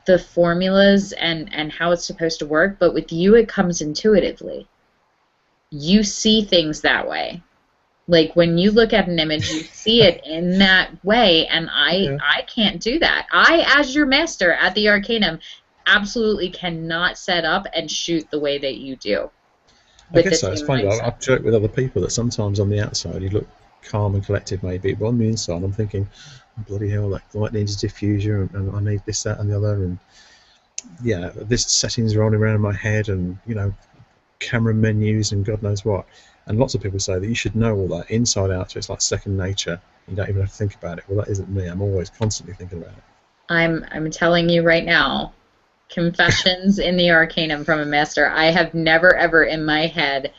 the formulas and how it's supposed to work, but with you it comes intuitively. You see things that way. Like when you look at an image, you see it in that way, and Yeah. I can't do that. I, as your master at the Arcanum, absolutely cannot set up and shoot the way that you do I with the guess so. It's same funny. mindset. I've joked with other people that sometimes on the outside you look calm and collected, maybe, but on the inside I'm thinking, bloody hell, that light needs a diffuser, and I need this, that, and the other, and yeah, this setting's rolling around in my head, and camera menus and God knows what. And lots of people say that you should know all that inside out, so it's like second nature. You don't even have to think about it. Well, that isn't me. I'm always constantly thinking about it. I'm telling you right now, confessions in the Arcanum from a master. I have never ever in my head,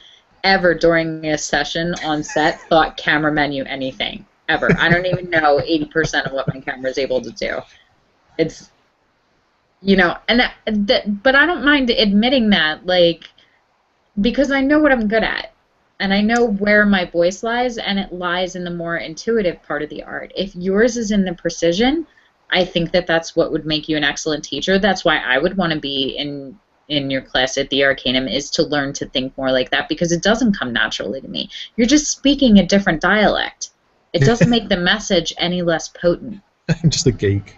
ever during a session on set, thought camera menu anything. Ever. I don't even know 80% of what my camera is able to do. It's, you know, and but I don't mind admitting that, like, because I know what I'm good at. And I know where my voice lies, and it lies in the more intuitive part of the art. If yours is in the precision, I think that that's what would make you an excellent teacher. That's why I would want to be in your class at the Arcanum, is to learn to think more like that, because it doesn't come naturally to me. You're just speaking a different dialect. It doesn't make the message any less potent. I'm just a geek.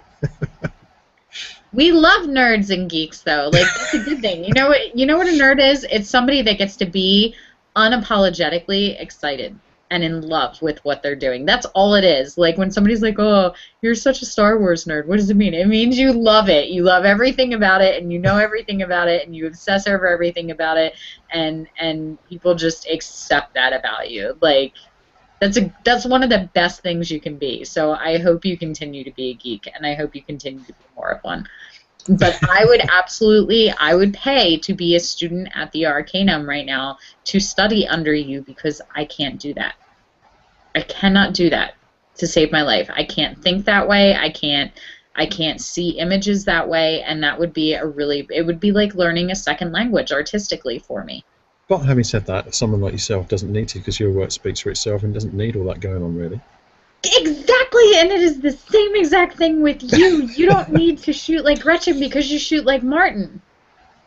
We love nerds and geeks, though. Like, that's a good thing. You know what? You know what a nerd is? It's somebody that gets to be unapologetically excited and in love with what they're doing. That's all it is. Like when somebody's like, "Oh, you're such a Star Wars nerd," what does it mean? It means you love it. You love everything about it, and you know everything about it, and you obsess over everything about it, and people just accept that about you. Like that's one of the best things you can be. So I hope you continue to be a geek, and I hope you continue to be more of one. But I would absolutely, I would pay to be a student at the Arcanum right now to study under you, because I can't do that. I cannot do that to save my life. I can't think that way. I can't see images that way, and that would be it would be like learning a second language artistically for me. But having said that, someone like yourself doesn't need to, because your work speaks for itself and doesn't need all that going on, really. Exactly, and it is the same exact thing with you. You don't need to shoot like Gretchen because you shoot like Martin.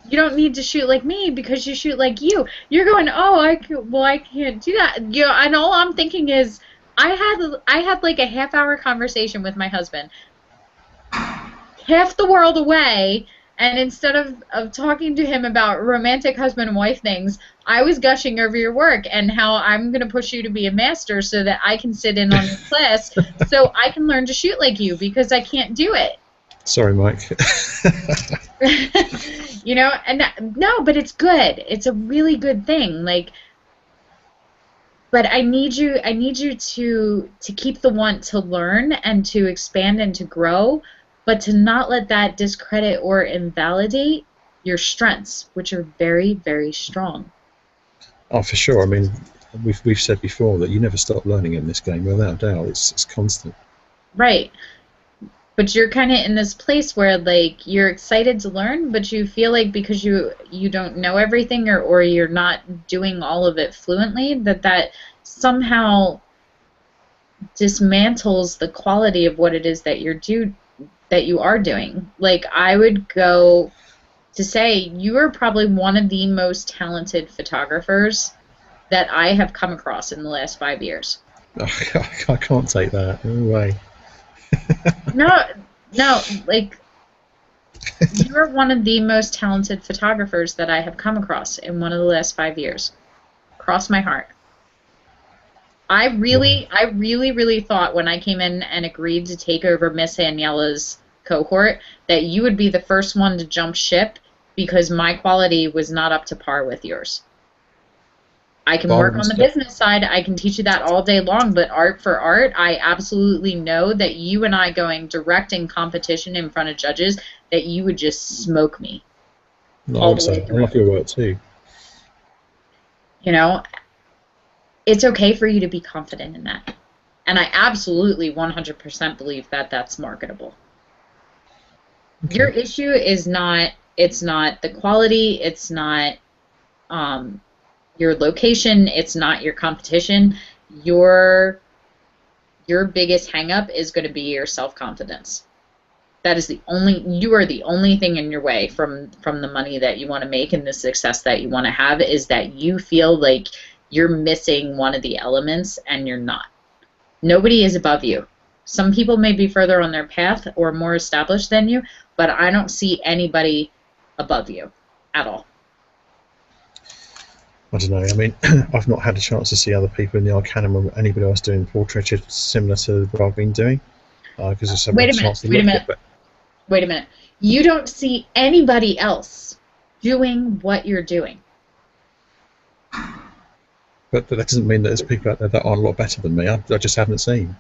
You don't need to shoot like me because you shoot like you. You're going, oh, I can't do that. You know, and all I'm thinking is, I had like a half-hour conversation with my husband, half the world away, and instead of talking to him about romantic husband and wife things, I was gushing over your work and how I'm going to push you to be a master so that I can sit in on your class so I can learn to shoot like you, because I can't do it. Sorry, Mike. You know, and no, but it's good. It's a really good thing. Like, but I need you to keep the want to learn and to expand and to grow, but to not let that discredit or invalidate your strengths, which are very, very strong. Oh, for sure. I mean, we've said before that you never stop learning in this game, without doubt. It's constant. Right. But you're kind of in this place where, like, you're excited to learn, but you feel like because you don't know everything, or you're not doing all of it fluently, that somehow dismantles the quality of what it is that you are doing. Like, I would go to say you are probably one of the most talented photographers that I have come across in the last 5 years. I can't take that. No way. No, like, you're one of the most talented photographers that I have come across in one of the last 5 years. Cross my heart. I really thought when I came in and agreed to take over Miss Aniela's cohort that you would be the first one to jump ship, because my quality was not up to par with yours. I can But I work on wouldn't the start. business side. I can teach you that all day long, but art for art, I absolutely know that you and I going direct in competition in front of judges, that you would just smoke me No, I all wouldn't the say. way I love through. your work too. You know, it's okay for you to be confident in that. And I absolutely 100% believe that that's marketable. Your Okay. issue is not, it's not the quality, it's not um, your location, it's not your competition. Your your biggest hangup is going to be your self-confidence. That is the only, you are the only thing in your way from the money that you want to make and the success that you want to have, is that you feel like you're missing one of the elements, and you're not. Nobody is above you. Some people may be further on their path or more established than you, but I don't see anybody above you at all. I don't know. I mean, I've not had a chance to see other people in the Arcanum or anybody else doing portraiture similar to what I've been doing, because I just haven't Wait had a a minute, chance to wait a look at it. minute, wait a minute. You don't see anybody else doing what you're doing. But that doesn't mean that there's people out there that are a lot better than me. I just haven't seen.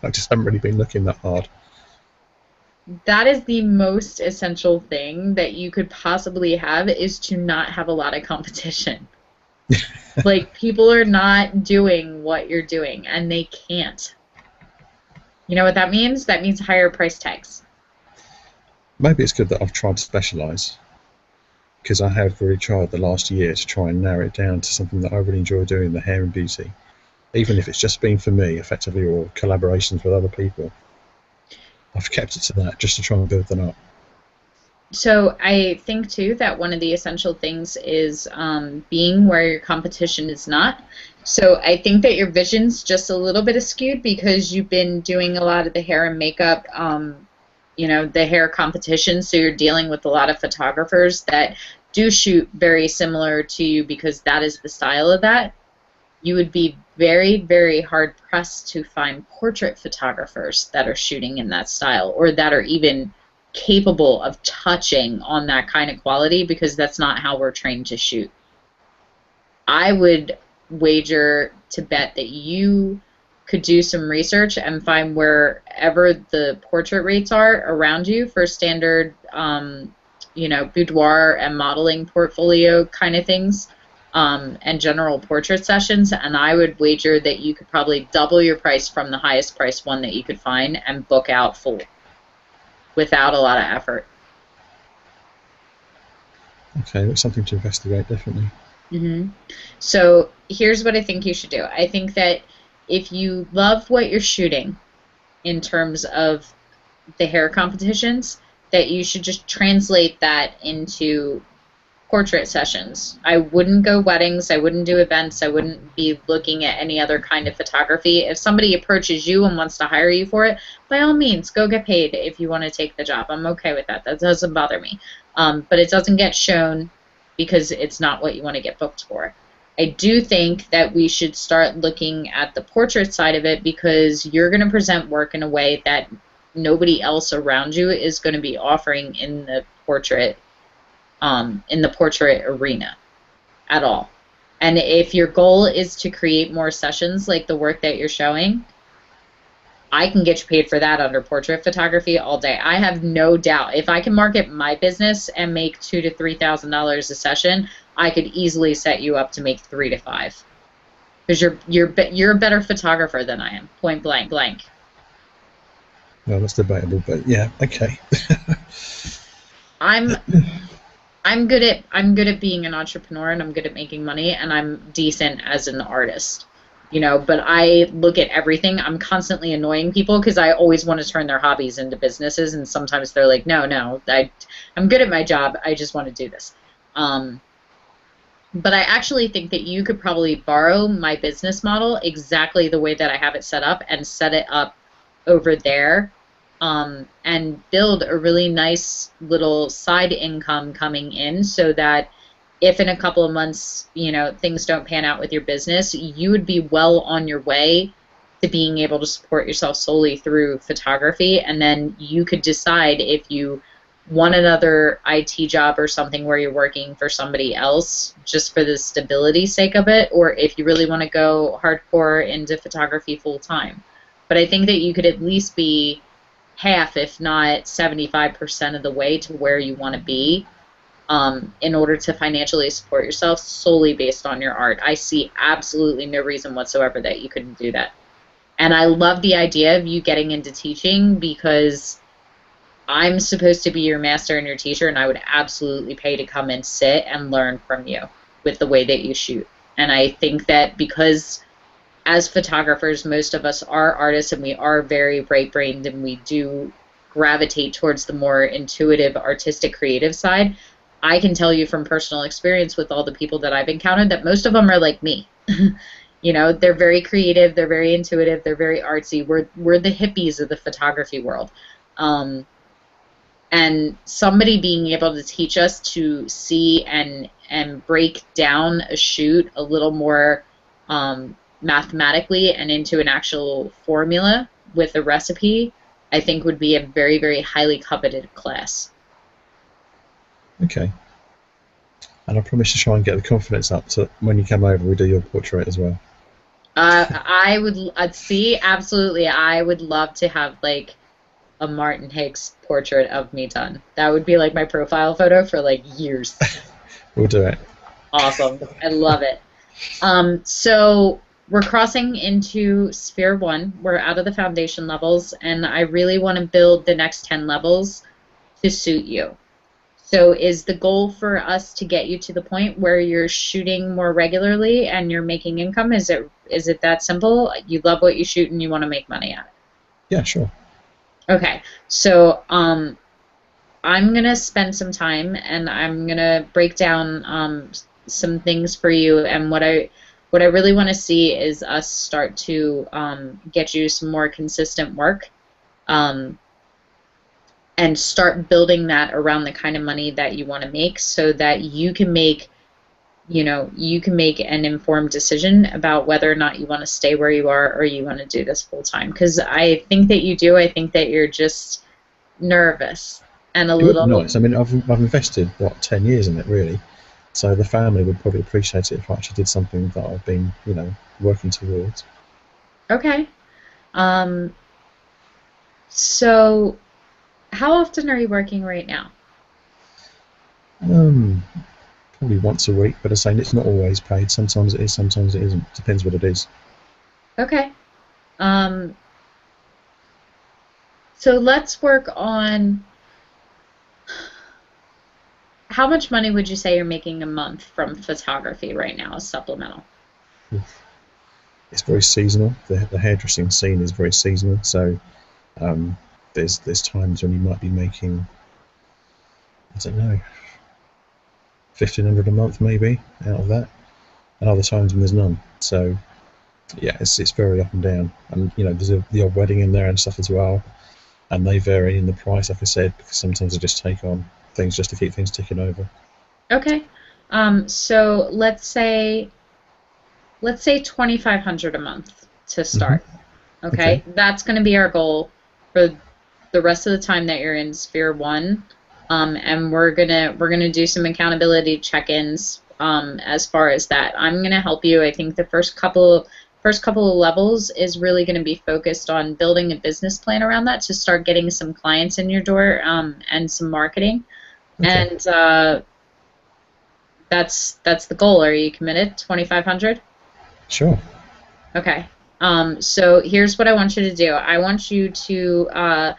I just haven't really been looking that hard. That is the most essential thing that you could possibly have, is to not have a lot of competition. Like, people are not doing what you're doing, and they can't. You know what that means? That means higher price tags. Maybe it's good that I've tried to specialise, because I have really tried the last year to try and narrow it down to something that I really enjoy doing, the hair and beauty, even if it's just been for me, effectively, or collaborations with other people. I've kept it to that just to try and build that up. So I think too that one of the essential things is being where your competition is not. So I think that your vision's just a little bit skewed because you've been doing a lot of the hair and makeup, the hair competition. So you're dealing with a lot of photographers that do shoot very similar to you, because that is the style of that. You would be very, very hard pressed to find portrait photographers that are shooting in that style, or that are even capable of touching on that kind of quality, because that's not how we're trained to shoot. I would wager to bet that you could do some research and find wherever the portrait rates are around you for standard, boudoir and modeling portfolio kind of things, and general portrait sessions, and I would wager that you could probably double your price from the highest price one that you could find and book out full without a lot of effort. Okay, that's something to investigate, definitely. hmm So here's what I think you should do. I think that if you love what you're shooting in terms of the hair competitions, that you should just translate that into portrait sessions. I wouldn't go weddings, I wouldn't do events, I wouldn't be looking at any other kind of photography. If somebody approaches you and wants to hire you for it, by all means, go get paid if you want to take the job. I'm okay with that. That doesn't bother me. But it doesn't get shown, because it's not what you want to get booked for. I do think that we should start looking at the portrait side of it, because you're going to present work in a way that nobody else around you is going to be offering in the portrait arena at all. And if your goal is to create more sessions like the work that you're showing, I can get you paid for that under portrait photography all day. I have no doubt. If I can market my business and make $2,000 to $3,000 a session, I could easily set you up to make 3 to 5. Because you're a better photographer than I am. Point blank blank. Well, that's debatable, but yeah, okay. I'm I'm good at being an entrepreneur, and I'm good at making money, and I'm decent as an artist. But I look at everything. I'm constantly annoying people because I always want to turn their hobbies into businesses, and sometimes they're like, no, I'm good at my job. I just want to do this. Um, but I actually think that you could probably borrow my business model exactly the way that I have it set up, and set it up over there, and build a really nice little side income coming in, so that if in a couple of months, things don't pan out with your business, you would be well on your way to being able to support yourself solely through photography. And then you could decide if you one another IT job or something where you're working for somebody else just for the stability sake of it, or if you really want to go hardcore into photography full time. But I think that you could at least be half, if not 75% of the way to where you want to be, in order to financially support yourself solely based on your art. I see absolutely no reason whatsoever that you couldn't do that. And I love the idea of you getting into teaching, because I'm supposed to be your master and your teacher, and I would absolutely pay to come and sit and learn from you with the way that you shoot. And I think that because as photographers, most of us are artists, and we are very right-brained, and we do gravitate towards the more intuitive, artistic, creative side. I can tell you from personal experience with all the people that I've encountered that most of them are like me. You know, they're very creative, they're very intuitive, they're very artsy. We're the hippies of the photography world. And somebody being able to teach us to see and break down a shoot a little more mathematically and into an actual formula with a recipe, I think would be a very, very highly coveted class. Okay. And I promise to try and get the confidence up so that when you come over, we do your portrait as well. I would see, absolutely. I would love to have like a Martin Higgs portrait of me done. That would be like my profile photo for like years. We'll do it. Awesome. I love it. So we're crossing into Sphere 1. We're out of the foundation levels, and I really want to build the next 10 levels to suit you. So is the goal for us to get you to the point where you're shooting more regularly and you're making income? Is it that simple? You love what you shoot and you want to make money at it? Yeah, sure. Okay. So I'm going to spend some time and I'm going to break down some things for you. And what I really want to see is us start to get you some more consistent work. And start building that around the kind of money that you want to make, so that you can make, you can make an informed decision about whether or not you want to stay where you are or you want to do this full time. Because I think that you do. I think that you're just nervous and a It would be little. nice. I mean, I've invested, 10 years in it, really. So the family would probably appreciate it if I actually did something that I've been, working towards. Okay. So how often are you working right now? Probably once a week, but I'm saying it's not always paid. Sometimes it is, sometimes it isn't. Depends what it is. Okay. So let's work on how much money would you say you're making a month from photography right now as supplemental? It's very seasonal. The hairdressing scene is very seasonal. So there's times when you might be making, I don't know, 1,500 a month maybe out of that, and other times when there's none. So yeah, it's very up and down, and there's the odd wedding in there and stuff as well, and they vary in the price, like I said, because sometimes I just take on things just to keep things ticking over. Okay. So let's say 2,500 a month to start. Okay? That's going to be our goal for the rest of the time that you're in Sphere 1. And we're gonna do some accountability check-ins as far as that. I'm gonna help you. I think the first couple of levels is really going to be focused on building a business plan around that to start getting some clients in your door and some marketing. Okay. And that's the goal. Are you committed? 2,500? Sure. Okay. So here's what I want you to do. I want you to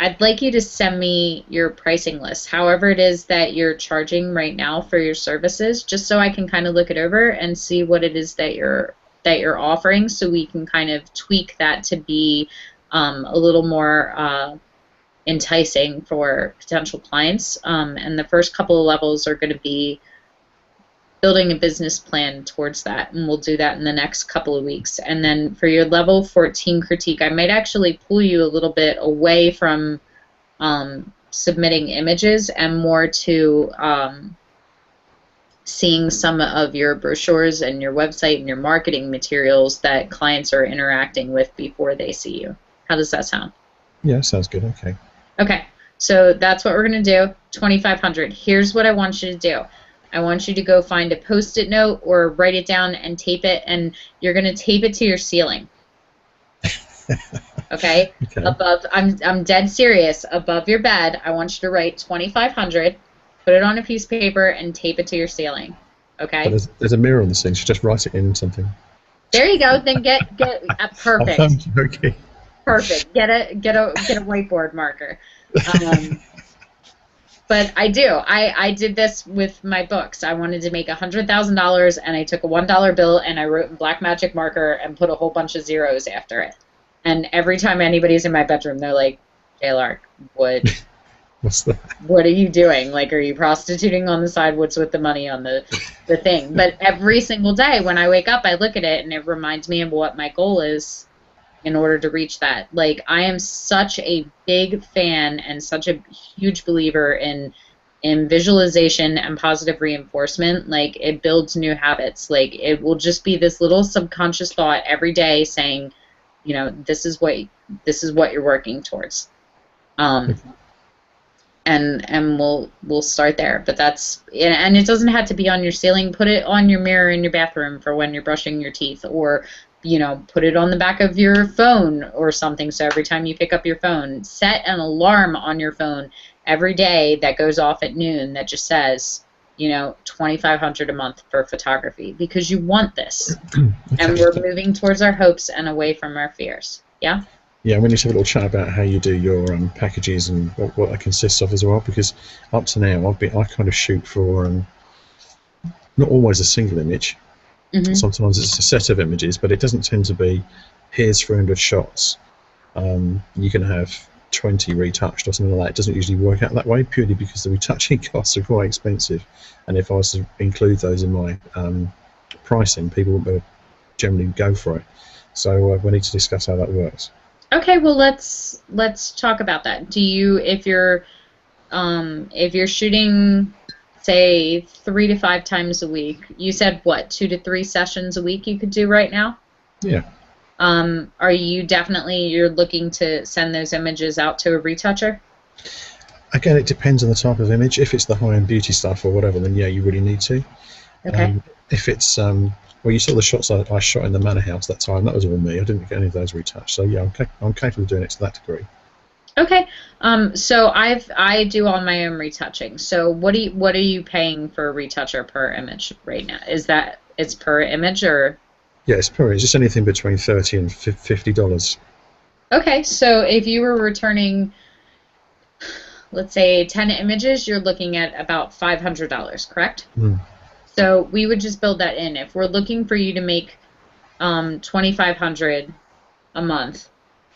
I'd like you to send me your pricing list, however it is that you're charging right now for your services, just so I can kind of look it over and see what it is that you're offering, so we can kind of tweak that to be a little more enticing for potential clients. And the first couple of levels are going to be building a business plan towards that, and we'll do that in the next couple of weeks. And then for your level 14 critique, I might actually pull you a little bit away from submitting images and more to seeing some of your brochures and your website and your marketing materials that clients are interacting with before they see you. How does that sound? Yeah, sounds good. Okay. Okay. So that's what we're going to do, 2,500. Here's what I want you to do. I want you to go find a Post-it note or write it down and tape it, and you're going to tape it to your ceiling. Okay? Okay. Above, I'm dead serious. Above your bed, I want you to write 2,500, put it on a piece of paper, and tape it to your ceiling. But Okay? there's a mirror on the ceiling, so just write it in something. There you go. Then get perfect. Okay. Perfect. Get a whiteboard marker. But I do. I did this with my books. I wanted to make $100,000, and I took a $1 bill and I wrote in black magic marker and put a whole bunch of zeros after it. And every time anybody's in my bedroom, they're like, JLark, What's that? what are you doing? Like, are you prostituting on the side? What's with the money on the thing? But every single day when I wake up, I look at it, and it reminds me of what my goal is in order to reach that. Like, I am such a big fan and such a huge believer in visualization and positive reinforcement. Like, it builds new habits. Like, it will just be this little subconscious thought every day saying, you know, this is what you're working towards. And we'll start there. But that's, and it doesn't have to be on your ceiling. Put it on your mirror in your bathroom for when you're brushing your teeth, or, you know, put it on the back of your phone or something, so every time you pick up your phone, set an alarm on your phone every day that goes off at noon that just says, you know, 2,500 a month for photography, because you want this. Okay. And we're moving towards our hopes and away from our fears. Yeah? Yeah, we need to have a little chat about how you do your packages and what that consists of as well, because up to now I kind of shoot for not always a single image. Mm-hmm. Sometimes it's a set of images, but it doesn't tend to be, here's 300 shots. You can have 20 retouched or something like that. It doesn't usually work out that way, purely because the retouching costs are quite expensive. And if I was to include those in my pricing, people would generally go for it. So we need to discuss how that works. Okay, well, let's talk about that. Do you, if you're shooting, say, 3 to 5 times a week, you said what, 2 to 3 sessions a week you could do right now? Yeah. Are you you're looking to send those images out to a retoucher? Again, it depends on the type of image. If it's the high-end beauty stuff or whatever, then yeah, you really need to. Okay. If it's well, you saw the shots I shot in the manor house that time. That was all me. I didn't get any of those retouched. So yeah, I'm capable of doing it to that degree. Okay. So I do all my own retouching. So what are you paying for a retoucher per image right now? Is that it's per image or? Yeah, it's per image. It's anything between $30 and $50. Okay. So if you were returning, let's say 10 images, you're looking at about $500, correct? Mm. So we would just build that in. If we're looking for you to make 2,500 a month,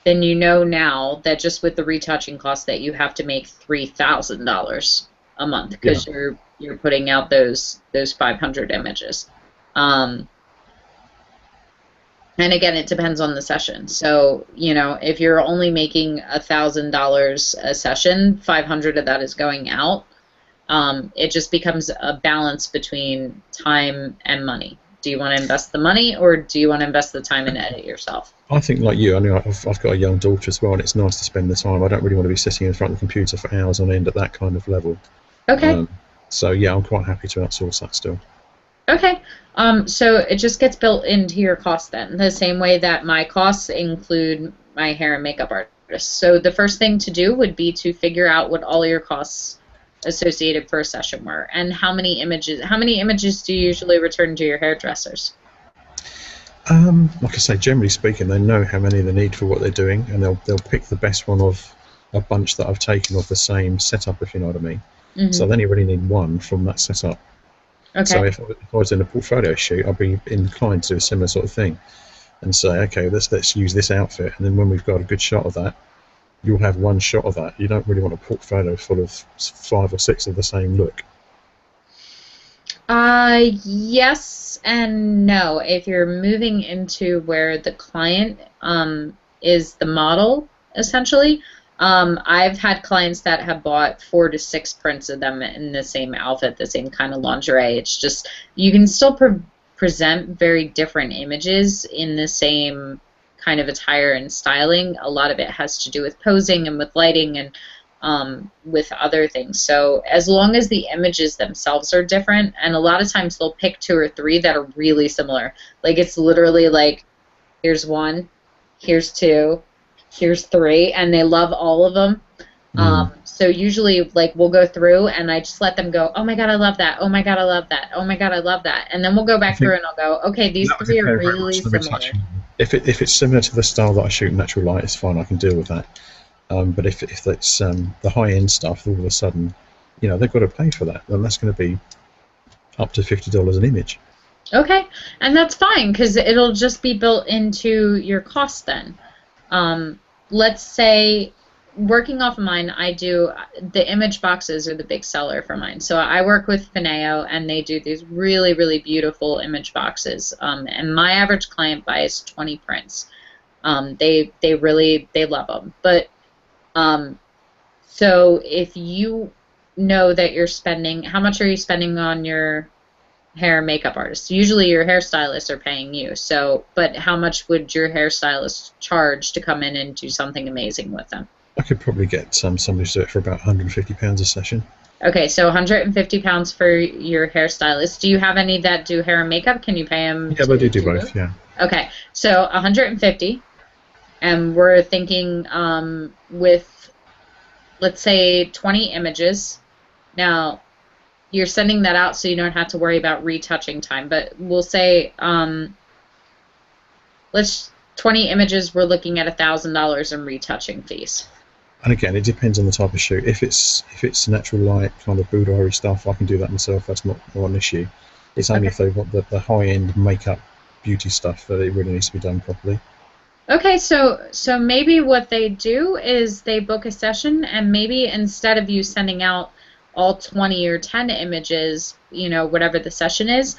then you know now that just with the retouching cost that you have to make $3,000 a month, because you're putting out those 500 images. And again, it depends on the session. So, you know, if you're only making $1,000 a session, 500 of that is going out. It just becomes a balance between time and money. Do you want to invest the money, or do you want to invest the time and edit yourself? I think like you, I mean, I've got a young daughter as well, and it's nice to spend the time. I don't really want to be sitting in front of the computer for hours on end at that kind of level. Okay. So yeah, I'm quite happy to outsource that still. Okay. So it just gets built into your cost then, the same way that my costs include my hair and makeup artist. So the first thing to do would be to figure out what all your costs associated per session were, and how many images do you usually return to your hairdressers? Like I say, generally speaking, they know how many they need for what they're doing, and they'll pick the best one of a bunch that I've taken of the same setup, if you know what I mean. Mm-hmm. So they only really need one from that setup. Okay. So if I was in a portfolio shoot, I'd be inclined to do a similar sort of thing and say, okay, let's use this outfit, and then when we've got a good shot of that, you'll have one shot of that. You don't really want a portfolio full of 5 or 6 of the same look. Yes and no. If you're moving into where the client is the model, essentially, I've had clients that have bought 4 to 6 prints of them in the same outfit, the same kind of lingerie. It's just, you can still present very different images in the same kind of attire and styling. A lot of it has to do with posing and with lighting, and with other things. So as long as the images themselves are different, and a lot of times they'll pick 2 or 3 that are really similar. Like it's literally like, here's 1, here's 2, here's 3, and they love all of them. So usually, like, we'll go through and I just let them go, oh my God, I love that. Oh my God, I love that. Oh my God, I love that. And then we'll go back through and I'll go, okay, these that would 3 are depend very much really on the similar. retouching. If it's similar to the style that I shoot in natural light, it's fine. I can deal with that. But if it's the high end stuff, all of a sudden, they've got to pay for that, and that's going to be up to $50 an image. Okay, and that's fine because it'll just be built into your cost then. Let's say, working off of mine, I do the image boxes are the big seller for mine. So I work with Fineo, and they do these really, really beautiful image boxes. And my average client buys 20 prints. They love them. But so if you know that you're spending, how much are you spending on your hair and makeup artist? Usually your hairstylists are paying you. So, but how much would your hairstylist charge to come in and do something amazing with them? I could probably get somebody to do it for about £150 a session. Okay, so £150 for your hairstylist. Do you have any that do hair and makeup? Can you pay them? Yeah, they do both. Yeah. Okay, so 150, and we're thinking with, let's say, 20 images. Now, you're sending that out so you don't have to worry about retouching time, but we'll say 20 images, we're looking at $1,000 in retouching fees. And again, it depends on the type of shoot. If it's natural light, kind of boudoir stuff, I can do that myself. That's not an issue. It's only if they want the high-end makeup beauty stuff that it really needs to be done properly. Okay, so maybe what they do is they book a session, and maybe instead of you sending out all 20 or 10 images, whatever the session is,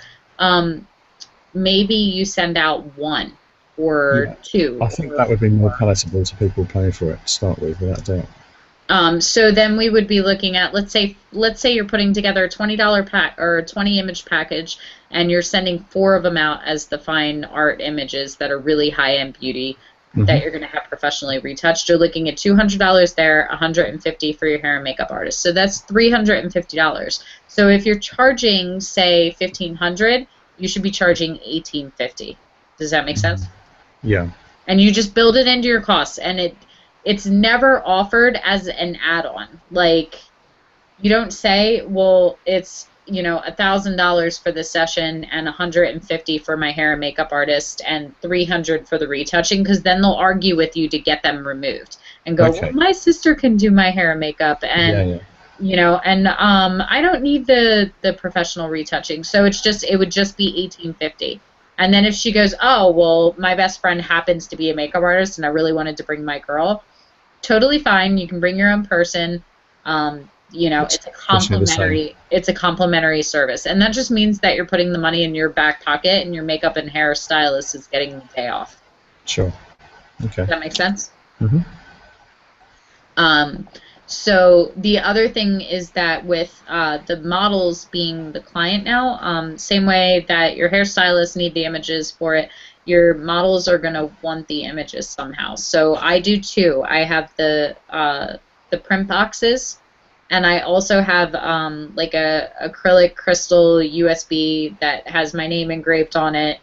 maybe you send out 1 or 2. I think that would be more palatable to people paying for it to start with, without doubt. So then we would be looking at, let's say you're putting together a $20 pack or a 20 image package, and you're sending 4 of them out as the fine art images that are really high-end beauty that you're going to have professionally retouched. You're looking at $200 there, $150 for your hair and makeup artist. So that's $350. So if you're charging, say, $1,500, you should be charging $1,850. Does that make sense? Yeah. And you just build it into your costs, and it's never offered as an add-on. Like, you don't say, well, it's $1,000 for the session and $150 for my hair and makeup artist and $300 for the retouching, because then they'll argue with you to get them removed and go, well, my sister can do my hair and makeup, and and I don't need the professional retouching, so it would just be $1,850. And then if she goes, oh, well, my best friend happens to be a makeup artist and I really wanted to bring my girl, totally fine. You can bring your own person. It's a complimentary service. And that just means that you're putting the money in your back pocket and your makeup and hair stylist is getting the payoff. Sure. Okay. Does that make sense? Mm-hmm. So the other thing is that with the models being the client now, same way that your hairstylists need the images for it, your models are going to want the images somehow. So I do too. I have the print boxes, and I also have like a acrylic crystal USB that has my name engraved on it,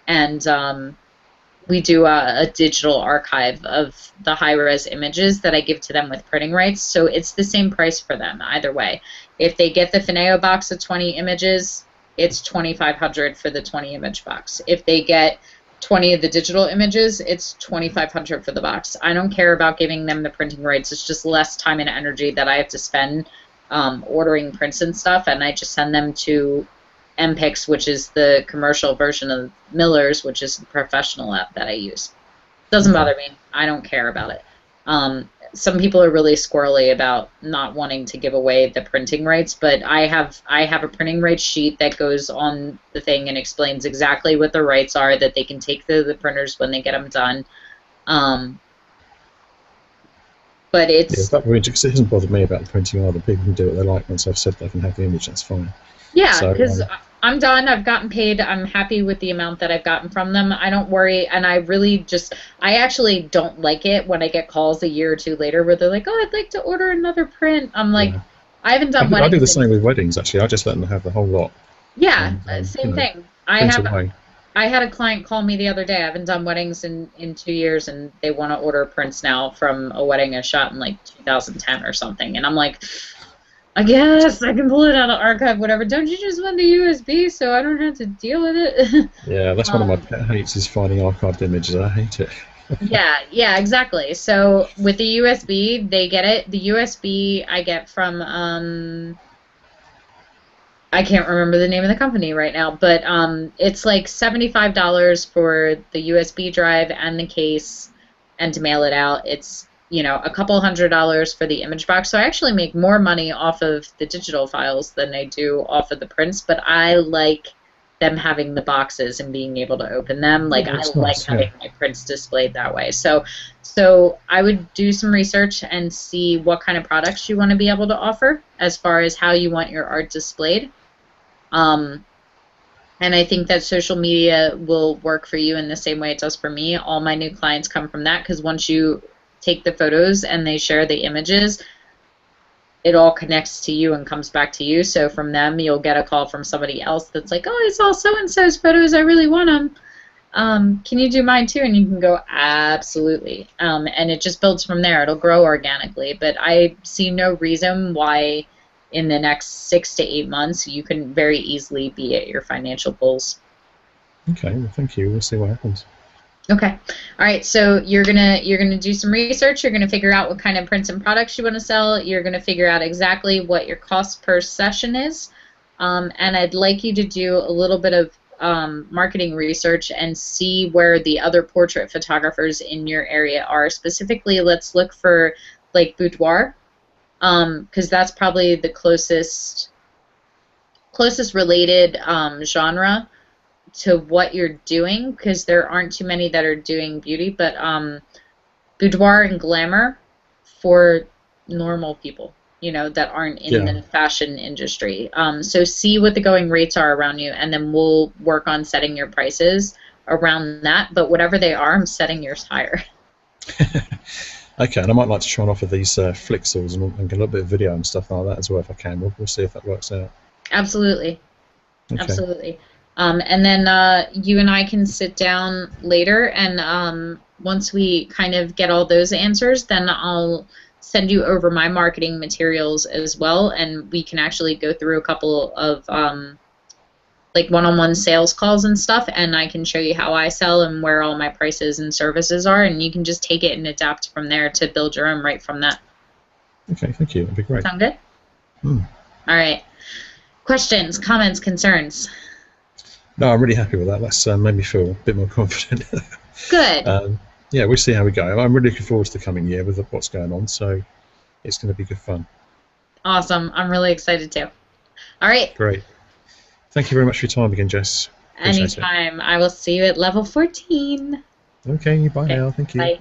and we do a digital archive of the high-res images that I give to them with printing rights. So it's the same price for them either way. If they get the Fineo box of 20 images, it's $2,500 for the 20 image box. If they get 20 of the digital images, it's $2,500 for the box. I don't care about giving them the printing rights. It's just less time and energy that I have to spend ordering prints and stuff, and I just send them to MPix, which is the commercial version of Miller's, which is the professional app that I use. Doesn't bother me. I don't care about it. Some people are really squirrely about not wanting to give away the printing rights, but I have a printing rights sheet that goes on the thing and explains exactly what the rights are that they can take to the printers when they get them done. But it's... Yeah, it doesn't bother me about the printing either. People can do what they like once I've said they can have the image, that's fine. Yeah, because I'm done. I've gotten paid. I'm happy with the amount that I've gotten from them. I don't worry. And I actually don't like it when I get calls a year or two later where they're like, oh, I'd like to order another print. I'm like, Yeah. I haven't done I do weddings the in, same with weddings, actually. I just let them have the whole lot. yeah, And, same thing. print away. I had a client call me the other day. I haven't done weddings in 2 years, and they want to order prints now from a wedding I shot in like 2010 or something. And I'm like, I guess I can pull it out of archive, whatever. Don't you just want the USB so I don't have to deal with it? Yeah, that's one of my um, pet hates is finding archived images. I hate it. yeah, exactly. So with the USB, they get it. The USB I get from I can't remember the name of the company right now, but it's like $75 for the USB drive and the case, and to mail it out, it's a couple $100 for the image box. So I actually make more money off of the digital files than I do off of the prints, but I like them having the boxes and being able to open them. Like Yeah, I it's like nice. Yeah. having my prints displayed that way. So I would do some research and see what kind of products you want to be able to offer as far as how you want your art displayed. Um, and I think that social media will work for you in the same way it does for me. All my new clients come from that because once you take the photos and they share the images, it all connects to you and comes back to you. So from them, you'll get a call from somebody else that's like, oh, I saw so-and-so's photos. I really want them. Can you do mine too? And you can go, absolutely. And it just builds from there. It'll grow organically. But I see no reason why in the next 6 to 8 months you can very easily be at your financial goals. Okay, well, thank you. We'll see what happens. Okay. All right. So you're gonna do some research. You're gonna figure out what kind of prints and products you want to sell. You're gonna figure out exactly what your cost per session is, and I'd like you to do a little bit of marketing research and see where the other portrait photographers in your area are. Specifically, let's look for like boudoir, because that's probably the closest related genre to what you're doing, because there aren't too many that are doing beauty, but boudoir and glamour for normal people, that aren't in Yeah. the fashion industry. So see what the going rates are around you, and then we'll work on setting your prices around that. But whatever they are, I'm setting yours higher. Okay, and I might like to try and offer these flixels and get a little bit of video and stuff like that as well if I can. We'll see if that works out. Absolutely. Okay, Absolutely. And then you and I can sit down later, and once we kind of get all those answers, then I'll send you over my marketing materials as well, and we can actually go through a couple of like one-on-one sales calls and stuff, and I can show you how I sell and where all my prices and services are, and you can just take it and adapt from there to build your own right from that. okay, thank you. That'd be great. Sound good? Hmm. All right. Questions, comments, concerns? No, I'm really happy with that. That's made me feel a bit more confident. Good. Yeah, we'll see how we go. I'm really looking forward to the coming year with what's going on, so it's going to be good fun. Awesome. I'm really excited too. All right. Great. Thank you very much for your time again, Jess. Appreciate it. Anytime. I will see you at level 14. Okay, bye Okay. now. Thank you. Bye.